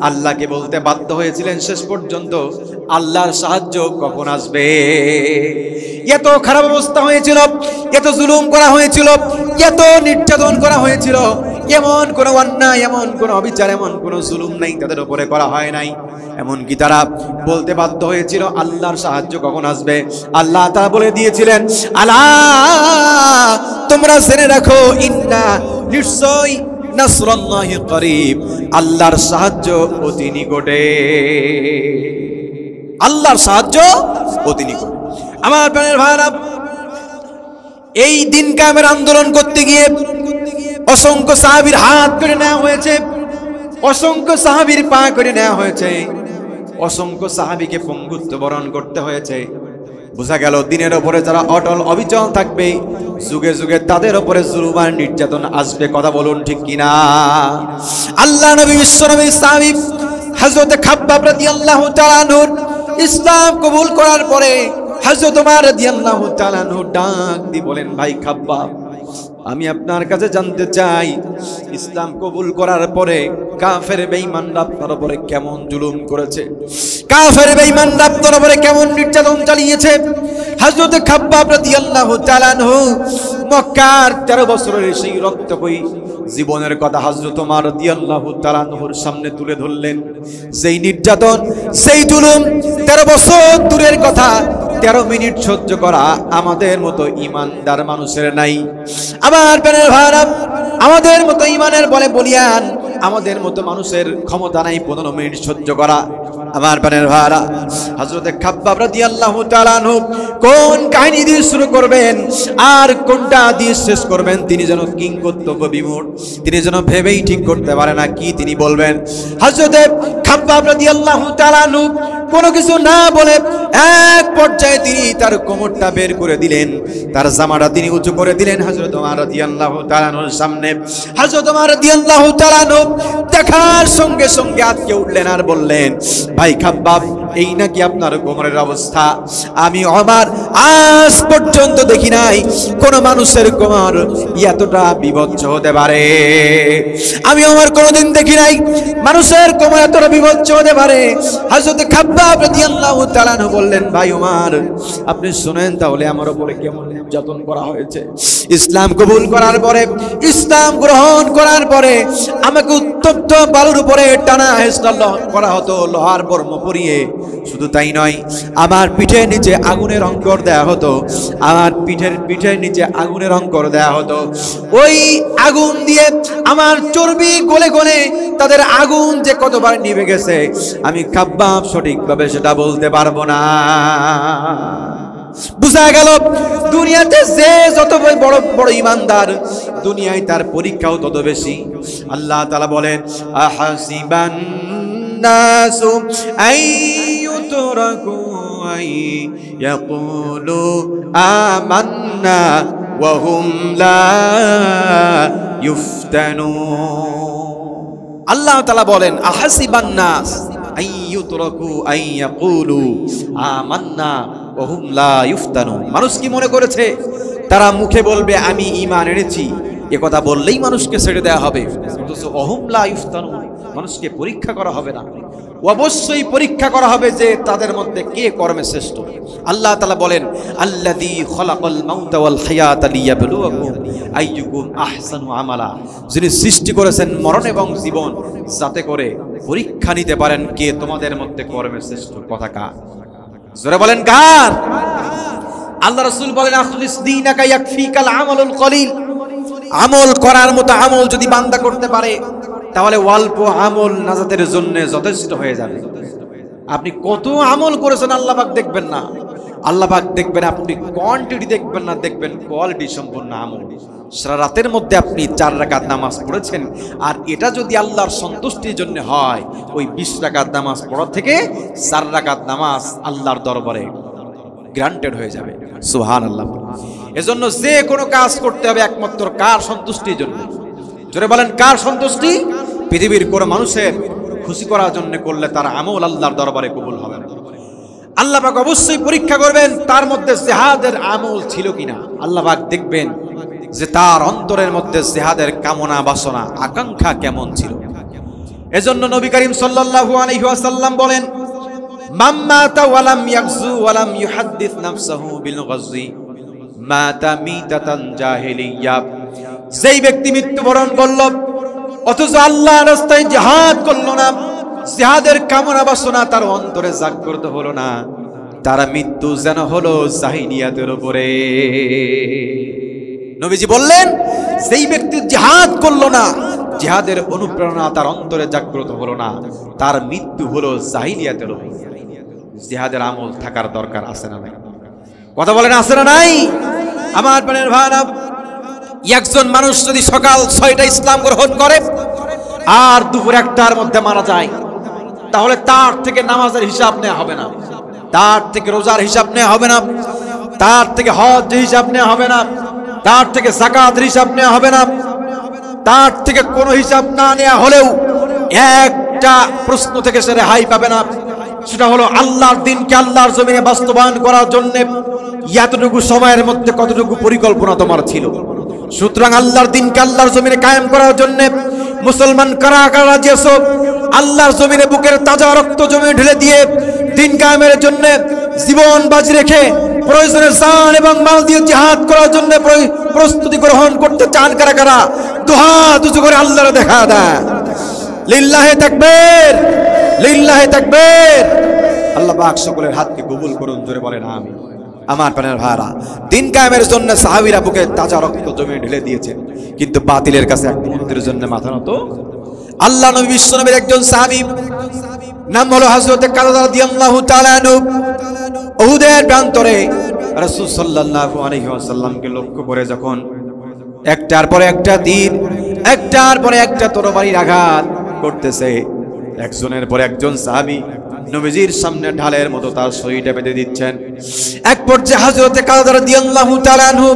আল্লাহকে বলতে বাধ্য হয়েছিলেন শেষ পর্যন্ত, আল্লাহর সাহায্য কখন আসবে? এত খারাপ অবস্থা হয়েছিল, এত জুলুম করা হয়েছিল, এত নির্যাতন করা হয়েছিল, এমন কোন অন্যায়, এমন কোন অবিচার, এমন কোন জুলুম নাই তাদের উপরে করা হয় নাই। এমনকি তারা বলতে বাধ্য হয়েছিল, আল্লাহর সাহায্য কখন আসবে? আল্লাহ তাআলা বলে দিয়েছিলেন, আলা তোমরা জেনে রাখো, ইন্না নিশ্চয় নাসরুল্লাহি করিব, আল্লাহর সাহায্য অতি নিকটে। আল্লাহর সাহায্য অতি নিকটে। আমার প্রাণের ভাইরা, এই দিন কায়েমের আন্দোলন করতে গিয়ে অসংখ্য সাহাবীর হাত করে নেওয়া হয়েছে, অসংখ্য সাহাবীর পা করে নেওয়া হয়েছে, অসংখ্য সাহাবীকে পঙ্গুত্ব বরণ করতে হয়েছে। বোঝা গেল দিনের ওপরে যারা অটল অবিচল থাকবে, যুগে যুগে তাদের ওপরে জুলুম আর নির্যাতন আসবে। কথা বলুন ঠিক কিনা? আল্লাহ নবী, বিশ্ব নবী, সাহাবী হযরত খাব্বাব রাদিয়াল্লাহু তাআলা আনহু ইসলাম কবুল করার পরে হযরত ওমর রাদিয়াল্লাহু তাআলা আনহু ডাক দিয়ে বলেন, ভাই খাব্বাব, আমি আপনার কাছে জানতে চাই, ইসলাম কবুল করার পরে কাফের বেঈমানরা আপনার উপরে কেমন জুলুম করেছে, কাফের বেঈমানরা আপনার উপরে কেমন নির্যাতন চালিয়েছে। হযরত খাব্বাব রাদিয়াল্লাহু তাআলা আনহু মক্কার 13 বছরের সেই রক্তকয়ী জীবনের কথা হযরত ওমর রাদিয়াল্লাহু তাআলা আনহুর সামনে তুলে ধরলেন। যেই নির্যাতন, সেই জুলুম 13 বছর দূরের কথা, 13 মিনিট সহ্য করা আমাদের মতো ঈমানদার মানুষের নাই। আমার প্রাণের ভাইরা, আমাদের মতো ঈমানের বলে বলিয়ান আমাদের মতো মানুষের ক্ষমতা নাই 15 মিনিট সহ্য করা। আমার প্রাণের ভাইরা, হযরত খাব্বাব রাদিয়াল্লাহু তাআলা আনহু কোন কাহিনী দিয়ে শুরু করবেন আর কোনটা দিয়ে শেষ করবেন তিনি যেন কিংকর্তব্য বিমূঢ়, তিনি যেন ভেবেই ঠিক করতে পারে না কি তিনি বলবেন। হযরত খাব্বাব রাদিয়াল্লাহু তাআলা আনহু কোনো কিছু না বলে এক পর্যায়ে তিনি তার কোমরটা বের করে দিলেন, তার জামাটা তিনি উঁচু করে দিলেন হযরত ওমর রাদিয়াল্লাহু তাআলা আনহুর সামনে। হযরত ওমর রাদিয়াল্লাহু তাআলা আনহু দেখার সঙ্গে সঙ্গে আটকে উঠলেন আর বললেন, ভাই খাব্বাব, এই নাকি আপনার কোমরের অবস্থা? আমি ওমর আজ পর্যন্ত দেখি নাই কোন মানুষের কোমর এতটা বিভৎস হতে পারে। আমি ওমর কোনদিন দেখি নাই মানুষের কোমর এতটা বিভৎস হতে পারে। হযরত খাব্বাব রাদিয়াল্লাহু তাআলা আনহু বললেন, ভাই ওমর, আপনি শুনেন তাহলে আমার উপরে কেমন নির্যাতন করা হয়েছে। ইসলাম কবুল করার পরে, ইসলাম গ্রহণ করার পরে আমাকে উত্তপ্ত বালুর উপরে টানা হেঁচড়া করা হতো লোহার বর্ম পরিয়ে। শুধু তাই নয়, আমার পিঠের নিচে আগুনের অঙ্কর দেয়া হতো, আমার পিঠের নিচে আগুনের অঙ্কর দেয়া হতো। ওই আগুন দিয়ে আমার চর্বি গলে গলে তাদের আগুন যে কতবার নিভে গেছে আমি খাব্বাব সঠিকভাবে সেটা বলতে পারবো না। বুঝা গেল দুনিয়াতে যে যত বড় বড় ঈমানদার, দুনিয়ায় তার পরীক্ষাও তত বেশি। আল্লাহ তাআলা বলেন, আহাসিবান নাসু আইয়ুতরাকু আইয়াকুলু আমান্না ওয়া হুম লা ইফতানুন। আল্লাহ তাআলা বলেন, আহাসিবান নাস আইয়ুতরাকু আইয়াকুলু আমান্না ওয়া হুম লা ইফতানুন। মানুষ কি মনে করেছে তারা মুখে বলবে আমি ঈমান এনেছি, এ কথা বললেই মানুষকে ছেড়ে দেওয়া হবে, অথচ ওহুম লা ইফতানুন, মানুষকে পরীক্ষা করা হবে না। অবশ্যই পরীক্ষা করা হবে যে তাদের মধ্যে কে কর্মে শ্রেষ্ঠ। আল্লাহ তাআলা বলেন, আল্লাযী খলাকাল মাউতা ওয়াল হায়াতা লিয়াবলুয়াকুম আইয়ুকুম আহসানু আমালা, যিনি সৃষ্টি করেছেন মরণ এবং জীবন যাতে করে পরীক্ষা নিতে পারেন কে তোমাদের মধ্যে কর্মে শ্রেষ্ঠ। কথা কার? জোরে বলেন কার? আল্লাহ রাসূল বলেন, আখলিস দীনাকা ইয়াকফিকাল আমালুল কলিল। আমল করার মতো আমল যদি বান্দা করতে পারে তাহলে অল্প আমল নাজাতের জন্য যথেষ্ট হয়ে যাবে। আপনি কত আমল করেছেন আল্লাহ পাক দেখবেন না, আল্লাহ পাক দেখবেন আপনি কোয়ান্টিটি দেখবেন না, দেখবেন কোয়ালিটি সম্পন্ন আমল। সারা রাতের মধ্যে আপনি 4 রাকাত নামাজ পড়েছেন, আর এটা যদি আল্লাহর সন্তুষ্টির জন্য হয়, ওই 20 রাকাত নামাজ পড়া থেকে 4 রাকাত নামাজ আল্লাহর দরবারে গ্রান্টেড হয়ে যাবে। সুবহানাল্লাহ। এজন্য যে কোনো কাজ করতে হবে একমাত্র কার সন্তুষ্টির জন্য? জোরে বলেন কার সন্তুষ্টি? পৃথিবীর কোন মানুষের খুশি করার জন্য করলে তার আমল আল্লাহর দরবারে কবুল হবে না। আল্লাহ পাক অবশ্যই পরীক্ষা করবেন তার মধ্যে জিহাদের আমল ছিল কিনা। আল্লাহ পাক দেখবেন যে তার অন্তরের মধ্যে জিহাদের কামনা বাসনা আকাঙ্ক্ষা কেমন ছিল। এজন্য নবী করিম সাল্লাল্লাহু আলাইহি ওয়াসাল্লাম বলেন, মাম্মাতা ওয়ালাম ইয়াগজু ওয়ালাম ইউহাদ্দিস নাফসাহু বিল গাজী মাতা মিতাতান জাহিলিয়া। যেই ব্যক্তি মৃত্যুবরণ করল অথচ আল্লাহর রাস্তায় জিহাদ করলো না, জিহাদের কামনা বাসনা তার অন্তরে জাগ্রত হলো না, তার মৃত্যু যেন হলো জাহিলিয়াতের উপরে। নবীজি বললেন, যেই ব্যক্তি জিহাদ করলো না, জিহাদের অনুপ্রেরণা তার অন্তরে জাগ্রত হলো না, তার মৃত্যু হলো জাহিলিয়াতের উপরে। জিহাদের আমল থাকার দরকার আছে না নাই? কথা বলেন আছে না নাই? আমার প্রাণের ভাইরা, একজন মানুষ যদি সকাল 6টা ইসলাম গ্রহণ করে আর দুপুর 1টার মধ্যে মারা যায়, তাহলে তার থেকে নামাজের হিসাব নেওয়া হবে না, তার থেকে রোজার হিসাব নেওয়া হবে না, তার থেকে হজ হিসাব নেওয়া হবে না, তার থেকে যাকাতের হিসাব নেওয়া হবে না, তার থেকে কোনো হিসাব না নেওয়া হলেও একটা প্রশ্ন থেকে সে রেহাই পাবে না। সেটা হলো আল্লাহর দিনকে আল্লাহর জমিনে বাস্তবায়ন করার জন্য এতটুকু সময়ের মধ্যে কতটুকু পরিকল্পনা তোমার ছিল। সুতরাং আল্লাহর দিনকে আল্লাহর জমিনে কায়েম করার জন্য মুসলমান কারা কারা রাজি আছো? আল্লাহর জমিনে বুকের তাজা রক্ত জমিনে ঢেলে দিয়ে দিন কায়েমের জন্য জীবন বাজি রেখে প্রয়োজনে জান এবং মাল দিয়ে জিহাদ করার জন্য প্রস্তুতি গ্রহণ করতে চান কারা কারা? দুহাত উঁচু করে আল্লাহর দেখা দেয়। লিল্লাহে তাকবীর, লিল্লাহে তাকবীর। আল্লাহ পাক সকলের হাতকে কবুল করুন, জোরে বলেন আমিন। আমার প্রাণের ভাইরা, দিন কায়েমের জন্য সাহাবীরা বুকে তাজা রক্ত জমিয়ে ঢেলে দিয়েছেন, কিন্তু বাতিলের কাছে এক মুহূর্তের জন্য মাথা নত। আল্লাহ নবী বিশ্বনবীর একজন সাহাবী, নাম হলো হযরত কাতাদা রাদিয়াল্লাহু তাআলা আনহু, উহুদের প্রান্তরে রাসূল সাল্লাল্লাহু আলাইহি ওয়াসাল্লামকে লক্ষ্য করে যখন একটার পরে একটা তীর, একটার পরে একটা তরবারির আঘাত করতেছে, একজনের পর একজন সাহাবী নবীজির সামনে ঢালের মতো তার শরীরটা বেঁধে দিচ্ছেন। এক পর্যায়ে হযরত কাতাদা রাদিয়াল্লাহু তাআলা আনহু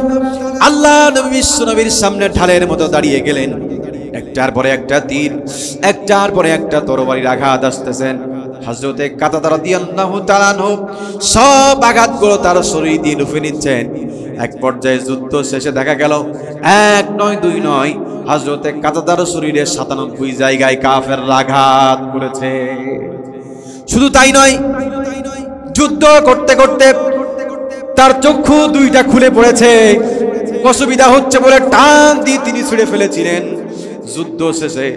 আল্লাহ নবী বিশ্বনবীর সামনে ঢালের মতো দাঁড়িয়ে গেলেন। একটার পরে একটা তীর, একটার পরে একটা তরবারির আঘাত আসতেছেন। হযরত কাতাদা রাদিয়াল্লাহু তাআলা আনহু সব আঘাতগুলো তার শরীর দিয়ে লুফে নিচ্ছেন। এক পর্যায়ে যুদ্ধ শেষে দেখা গেল 1 নয় 2 নয়, হযরত কাতাদার শরীরে 97 জায়গায় কাফেররা আঘাত করেছে। শুধু তাই নয়, যুদ্ধ করতে করতে তার চক্ষু 2টা খুলে পড়েছে, অসুবিধা হচ্ছে বলে টান দিয়ে তিনি ছিঁড়ে ফেলেছিলেন। যুদ্ধ শেষে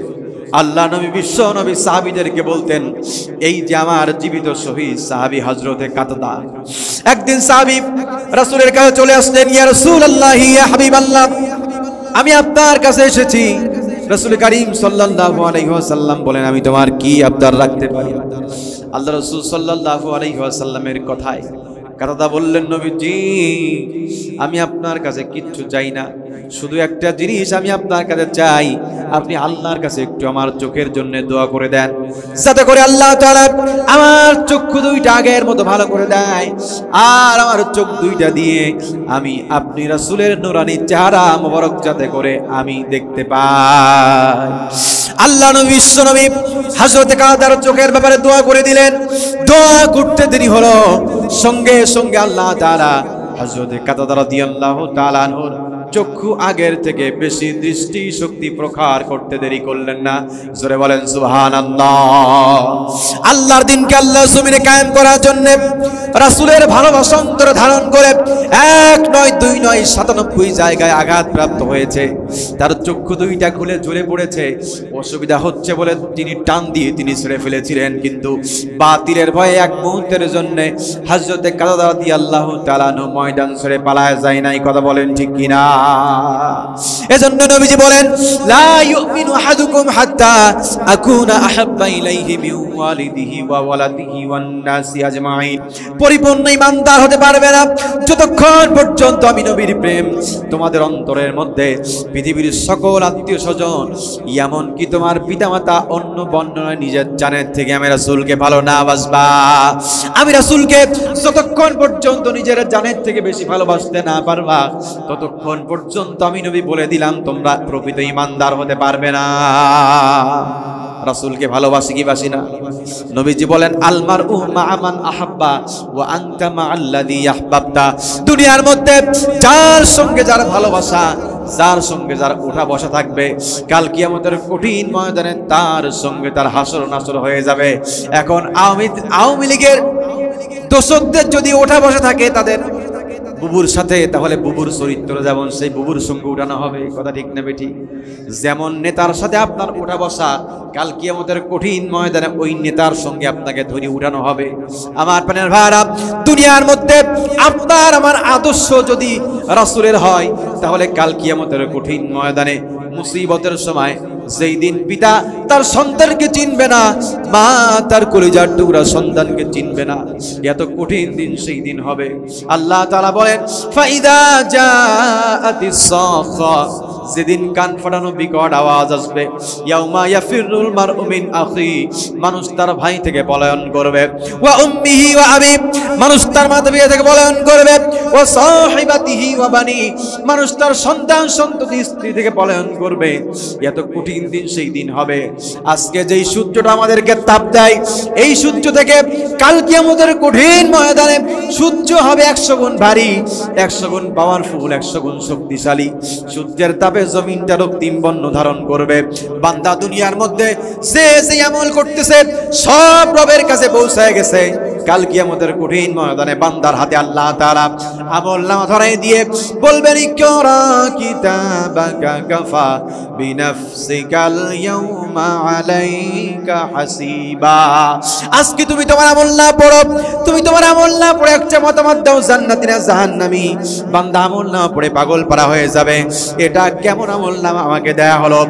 আল্লাহ নবী বিশ্ব নবী সাহাবীদেরকে বলতেন, এই যে আমার জীবিত শহীদ সাহাবী হযরতে কাতাদা। একদিন সাহাবী রাসূলের কাছে চলে আসলেন, ইয়া রাসূলুল্লাহ, ইয়া হাবিবাল্লাহ, আমি আপনার কাছে এসেছি। রাসূল করিম সাল্লাল্লাহু আলাইহি ওয়াসাল্লাম বলেন, আমি তোমার কি আবদার রাখতে পারি? আল্লাহ রাসূল সাল্লাল্লাহু আলাইহি ওয়াসাল্লামের কথায় কাতাদা বললেন, নবীজি, আমি আপনার কাছে কিচ্ছু চাই না, শুধু একটা জিনিস আমি আপনার কাছে চাই, আপনি আল্লাহর কাছে একটু আমার চোখের জন্য দোয়া করে দেন, যাতে করে আল্লাহ তাআলা আমার চক্ষু 2টা আগের মতো ভালো করে দেয়, আর আমার চোখ 2টা দিয়ে আমি আপনি রাসূলের নূরানী চেহারা মোবারক যাতে করে আমি দেখতে পাই। আল্লাহ নবী বিশ্ব নবী হযরত কাতাদার চোখের ব্যাপারে দোয়া করে দিলেন। দোয়া করতে দেরি হলো, সঙ্গে সঙ্গে আল্লাহ তাআলা হযরত কাতাদা রাদিয়াল্লাহু তাআলা আনহুর চক্ষু আগের থেকে বেশি দৃষ্টি শক্তি প্রখার করতে দেরি করলেন না। জোরে বলেন সুবহানাল্লাহ। আল্লাহর দিনকে আল্লাহ জমিনে কায়েম করার জন্য রাসূলের ভালোবাসা অন্তরে ধারণ করে 1 নয় 2 নয় 97 জায়গায় আঘাত প্রাপ্ত হয়েছে। তার চক্ষু 2টা খুলে ঝরে পড়েছে, অসুবিধা হচ্ছে বলে তিনি টান দিয়ে তিনি ছেড়ে ফেলেছিলেন, কিন্তু বাতিলের ভয়ে এক মুহূর্তের জন্য হযরত কাতাদা রাদিয়াল্লাহু তাআলা ময়দান ছেড়ে পালায় যায় নাই। কথা বলেন ঠিক কিনা? এজন্য নবীজি বলেন, লা ইউমিনু আহাদুকুম হাত্তা আকুনা আহাব্বা ইলাইহি মিন ওয়ালিদিহি ওয়া ওয়ালাদিহি ওয়ান নাসি আজমাইন। পরিপূর্ণ ঈমানদার হতে পারবে না যতক্ষণ পর্যন্ত আমি নবীর প্রেম তোমাদের অন্তরের মধ্যে পৃথিবীর সকল আত্মীয়-স্বজন, এমন কি তোমার পিতামাতা অন্য বর্ণনায় নিজের জানের থেকে আমি রাসূলকে ভালো না বাসবা। আমি রাসূলকে যতক্ষণ পর্যন্ত নিজের জানের থেকে বেশি ভালোবাসতে না পারবা, ততক্ষণ পর্যন্ত আমি নবী বলে দিলাম তোমরা প্রকৃত ঈমানদার হতে পারবে না। রাসূলকে ভালোবাসি কি বাসি না? নবীজি বলেন, আলমারউ মা'a মান আহাব্বা ওয়া আনতা মা'আল্লাযী আহবাবতা। দুনিয়ার মধ্যে যার সঙ্গে যার ভালোবাসা, যার সঙ্গে যার ওঠা বসা থাকবে, কাল কিয়ামতের কঠিন ময়দানে তার সঙ্গে তার হাসর নাসর হয়ে যাবে। এখন আওয়ামী লীগের দোষকদের যদি ওঠা বসা থাকে তাদের বুবুর সাথে, তাহলে বুবুর চরিত্র যেমন সেই বুবুর সঙ্গে উঠানো হবে। কথা ঠিক না বেঠিক? যেমন নেতার সাথে আপনার উঠা বসা, কাল কিয়ামতের কঠিন ময়দানে ওই নেতার সঙ্গে আপনাকে ধরে উঠানো হবে। আমার প্রাণের ভাইরা, দুনিয়ার মধ্যে আপনার আমার আদর্শ যদি রাসূলের হয়, তাহলে কাল কিয়ামতের কঠিন ময়দানে মুসিবতের সময় যেই দিন পিতা তার সন্তানকে চিনবে না, মা তার কলিজার টুকরা সন্তানকে চিনবে না, এত কঠিন দিন সেই দিন হবে। আল্লাহ তাআলা বলেন ফাইদা জাআতিস সাখা, যেদিন কান ফাটানো বিকট আওয়াজ আসবে, ইয়াউমা ইয়াফিরুল মারউ মিন আখি, মানুষ তার ভাই থেকে পলায়ন করবে, ওয়া উম্মিহি ওয়া আবি, মানুষ তার মাতা পিতা থেকে পলায়ন করবে, ওয়া সাহিবাতিহি ওয়া বানি, মানুষ তার সন্তান সন্ততি স্ত্রী থেকে পলায়ন করবে। এত কঠিন দিন সেই দিন হবে। আজকে যেই সূর্যটা আমাদেরকে তাপ দেয়, এই সূর্য থেকে কাল কিয়ামতের কঠিন ময়দানে সূর্য হবে 100 গুণ ভারী, 100 গুণ পাওয়ারফুল, 100 গুণ শক্তিশালী। সূর্যের তাপে জমিনটা রক্তিম বর্ণ ধারণ করবে। বান্দা দুনিয়ার মধ্যে যে আমল করতেছে সব রবের কাছে পৌঁছায় গেছে। কাল কিয়ামতের কঠিন ময়দানে বান্দার হাতে আল্লাহ তাআলা আমলনামা ধরাই দিয়ে বলবেন ইকরা কিতাবাকা কাফা বিনাফসিকাল ইয়াউমা আলাইকা হাসিবা। আজকে তুমি তোমার আমলনামা পড়ো, তুমি তোমার আমলনামা পড়ে একটা মতামত দাও জান্নাতি না জাহান্নামী। বান্দা আমলনামা পড়ে পাগল পারা হয়ে যাবে, এটা কেমন আমলনামা আমাকে দেয়া হলো।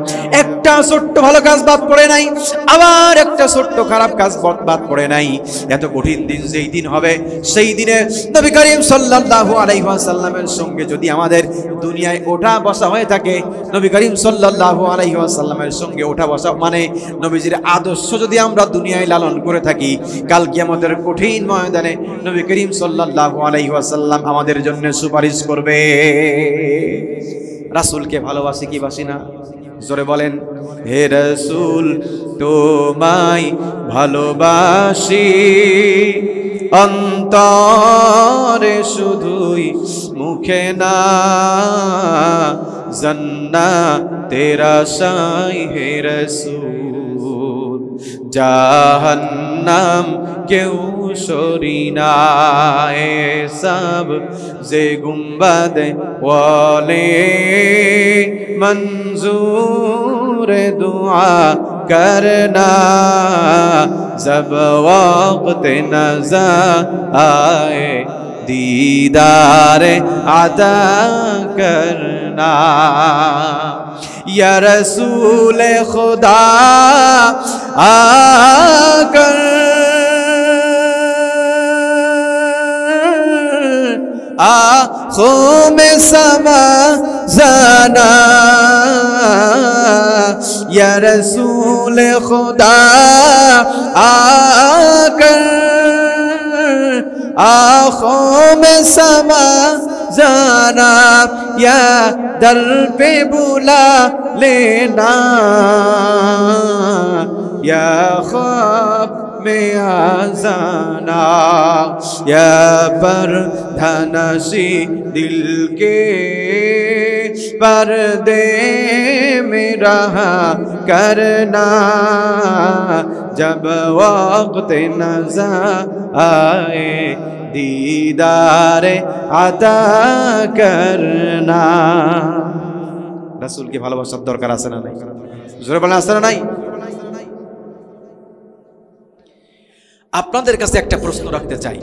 একটা ছোট্ট ভালো কাজ বাদ পড়ে নাই, আবার একটা ছোট্ট খারাপ কাজ বাদ পড়ে নাই। এত কঠিন দিন যেই দিন হবে, সেই দিনে নবী করিম সাল্লাল্লাহু আলাইহি ওয়াসাল্লামের সঙ্গে যদি আমাদের দুনিয়ায় ওঠা বসা হয়ে থাকে, নবী করিম সাল্লাল্লাহু আলাইহি ওয়াসাল্লামের সঙ্গে ওঠা বসা মানে নবীজির আদর্শ যদি আমরা দুনিয়ায় লালন করে থাকি, কাল কিয়ামতের কঠিন ময়দানে নবী করিম সাল্লাল্লাহু আলাইহি ওয়াসাল্লাম আমাদের জন্য সুপারিশ করবে। রাসূলকে ভালোবাসি কি বাসি না? জোরে বলেন, হে রাসূল তোমায় ভালোবাসি, অন্তরে শুধুই মুখে না, জান্নাতের আশায় হে রাসূল, জাহান্নাম কেউ সরি না। সব যে গুম্বাদ ওয়ালে मंजूर दुआ करना, जब वक्त नज़र आए दीदार अता करना। या रसूल खुदा आकर आँखों में समा जाना, या रसूल खुदा आकर आँखों में समा जाना, या दर पे बुला लेना, या ख्वाब में आजाना, या परधानशी दिल के पर्दे में रहा करना, जब वक्त नज़र आए दीदारे अता करना। রাসূলকে ভালোবাসার দরকার আছে না নাই? জোরে বলেন আছে না নাই? আপনাদের কাছে একটা প্রশ্ন রাখতে চাই।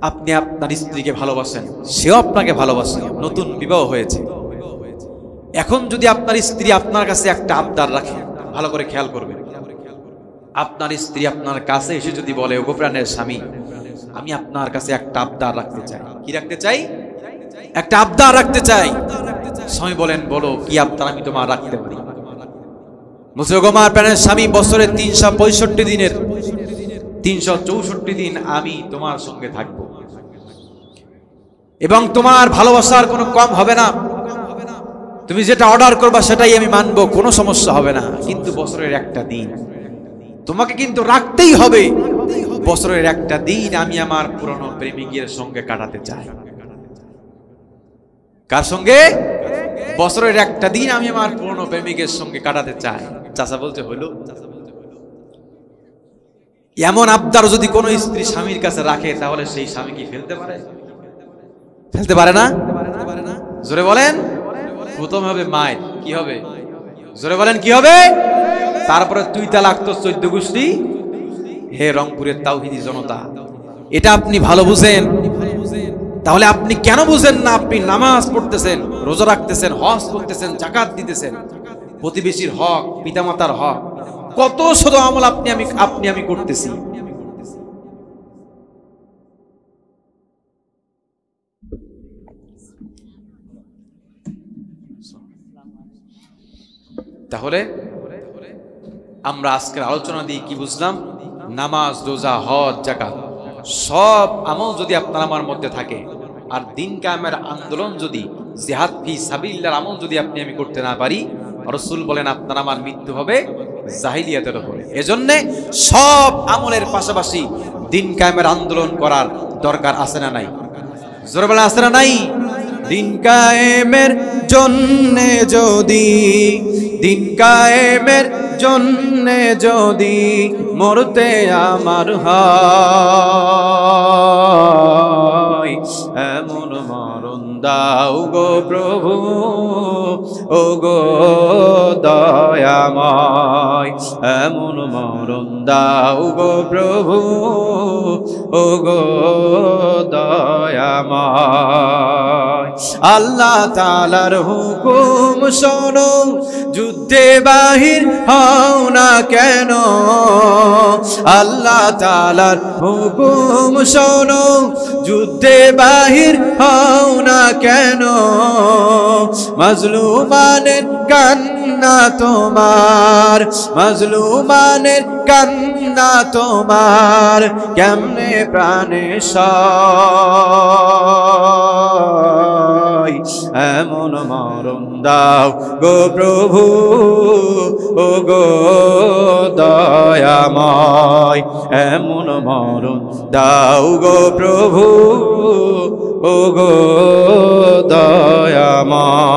আপনি আপনার স্ত্রীকে ভালোবাসেন, সেও আপনাকে ভালোবাসে, নতুন বিবাহ হয়েছে। এখন যদি আপনার স্ত্রী আপনার কাছে একটা আবদার রাখে, ভালো করে খেয়াল করবেন। আপনার স্ত্রী আপনার কাছে এসে যদি বলে, ওগো প্রাণের স্বামী, আমি আপনার কাছে একটা আবদার রাখতে চাই। কি রাখতে চাই? একটা আবদার রাখতে চাই। স্বামী বলেন, বলো কি আবদার আমি তোমার রাখতে পারি। বলছে, ওগো আমার প্রাণের স্বামী, বছরের 365 দিনের 364 দিন আমি তোমার সঙ্গে থাকবো এবং তোমার ভালোবাসার কোনো কম হবে না। তুমি যেটা অর্ডার করবা সেটাই আমি মানবো, কোনো সমস্যা হবে না। কিন্তু বছরের একটা দিন তোমাকে কিন্তু রাখতেই হবে। বছরের একটা দিন আমি আমার পুরনো প্রেমিকের সঙ্গে কাটাতে চাই। কার সঙ্গে? বছরের একটা দিন আমি আমার পুরনো প্রেমিকের সঙ্গে কাটাতে চাই। চাচা বলতে হলো, এমন আবদার যদি কোনো স্ত্রী স্বামীর কাছে রাখে, তাহলে সেই স্বামী কি ফেলতে পারে? ফেলতে পারে না? জোরে বলেন। প্রথম হবে মায়ের, কি হবে? জোরে বলেন, কি হবে? তারপরে 2 তালাক তো 14 গোষ্ঠী। হে রংপুরের তাওহীদি জনতা, এটা আপনি ভালো বুঝেন। তাহলে আপনি কেন বুঝেন না? আপনি নামাজ পড়তেছেন, রোজা রাখতেছেন, হজ করতেছেন, যাকাত দিতেছেন, প্রতিবেশীর হক, পিতামাতার হক, কত শত আমল আপনি আমি করতেছি। তাহলে আমরা আজকের আলোচনা দিয়ে কি বুঝলাম? নামাজ, রোজা, হজ, যাকাত সব আমল যদি আপনার আমার মধ্যে থাকে, আর দিন কায়েমের আন্দোলন যদি, জিহাদ ফি সাবিলিল্লাহর আমল যদি আপনি আমি করতে না পারি, রাসূল বলেন আপনার আমার মৃত্যু হবে জাহিলিয়াতের উপরে। এজন্য সব আমলের পাশাপাশি দিন কায়েমের আন্দোলন করার দরকার আছে না নাই? জোরে বলেন আছে না নাই? দিন কায়েমের জন্যে যদি, দিন কায়েমের জন্যে যদি মরতে আমার হয়, এমন মরণ দাও গো প্রভু, ও গো দয়াময়, এমন মরণ দাও গো প্রভু, ও গো দয়াময়। আল্লাহ তাআলার হুকুম শোনো, যুদ্ধে বাহির হও না কেন, আল্লাহ তাআলার হুকুম শোনো, যুদ্ধে বাহির হও না কেন, মাজলুমানের কান্না তোমার, মাজলুমানের কান্না তোমার, কেমনে প্রাণে সয়, এমন মরণ দাও গো প্রভু, ও গো দয়াময়, এমন মরণ দাও গো প্রভু, ও গো দয়াময়।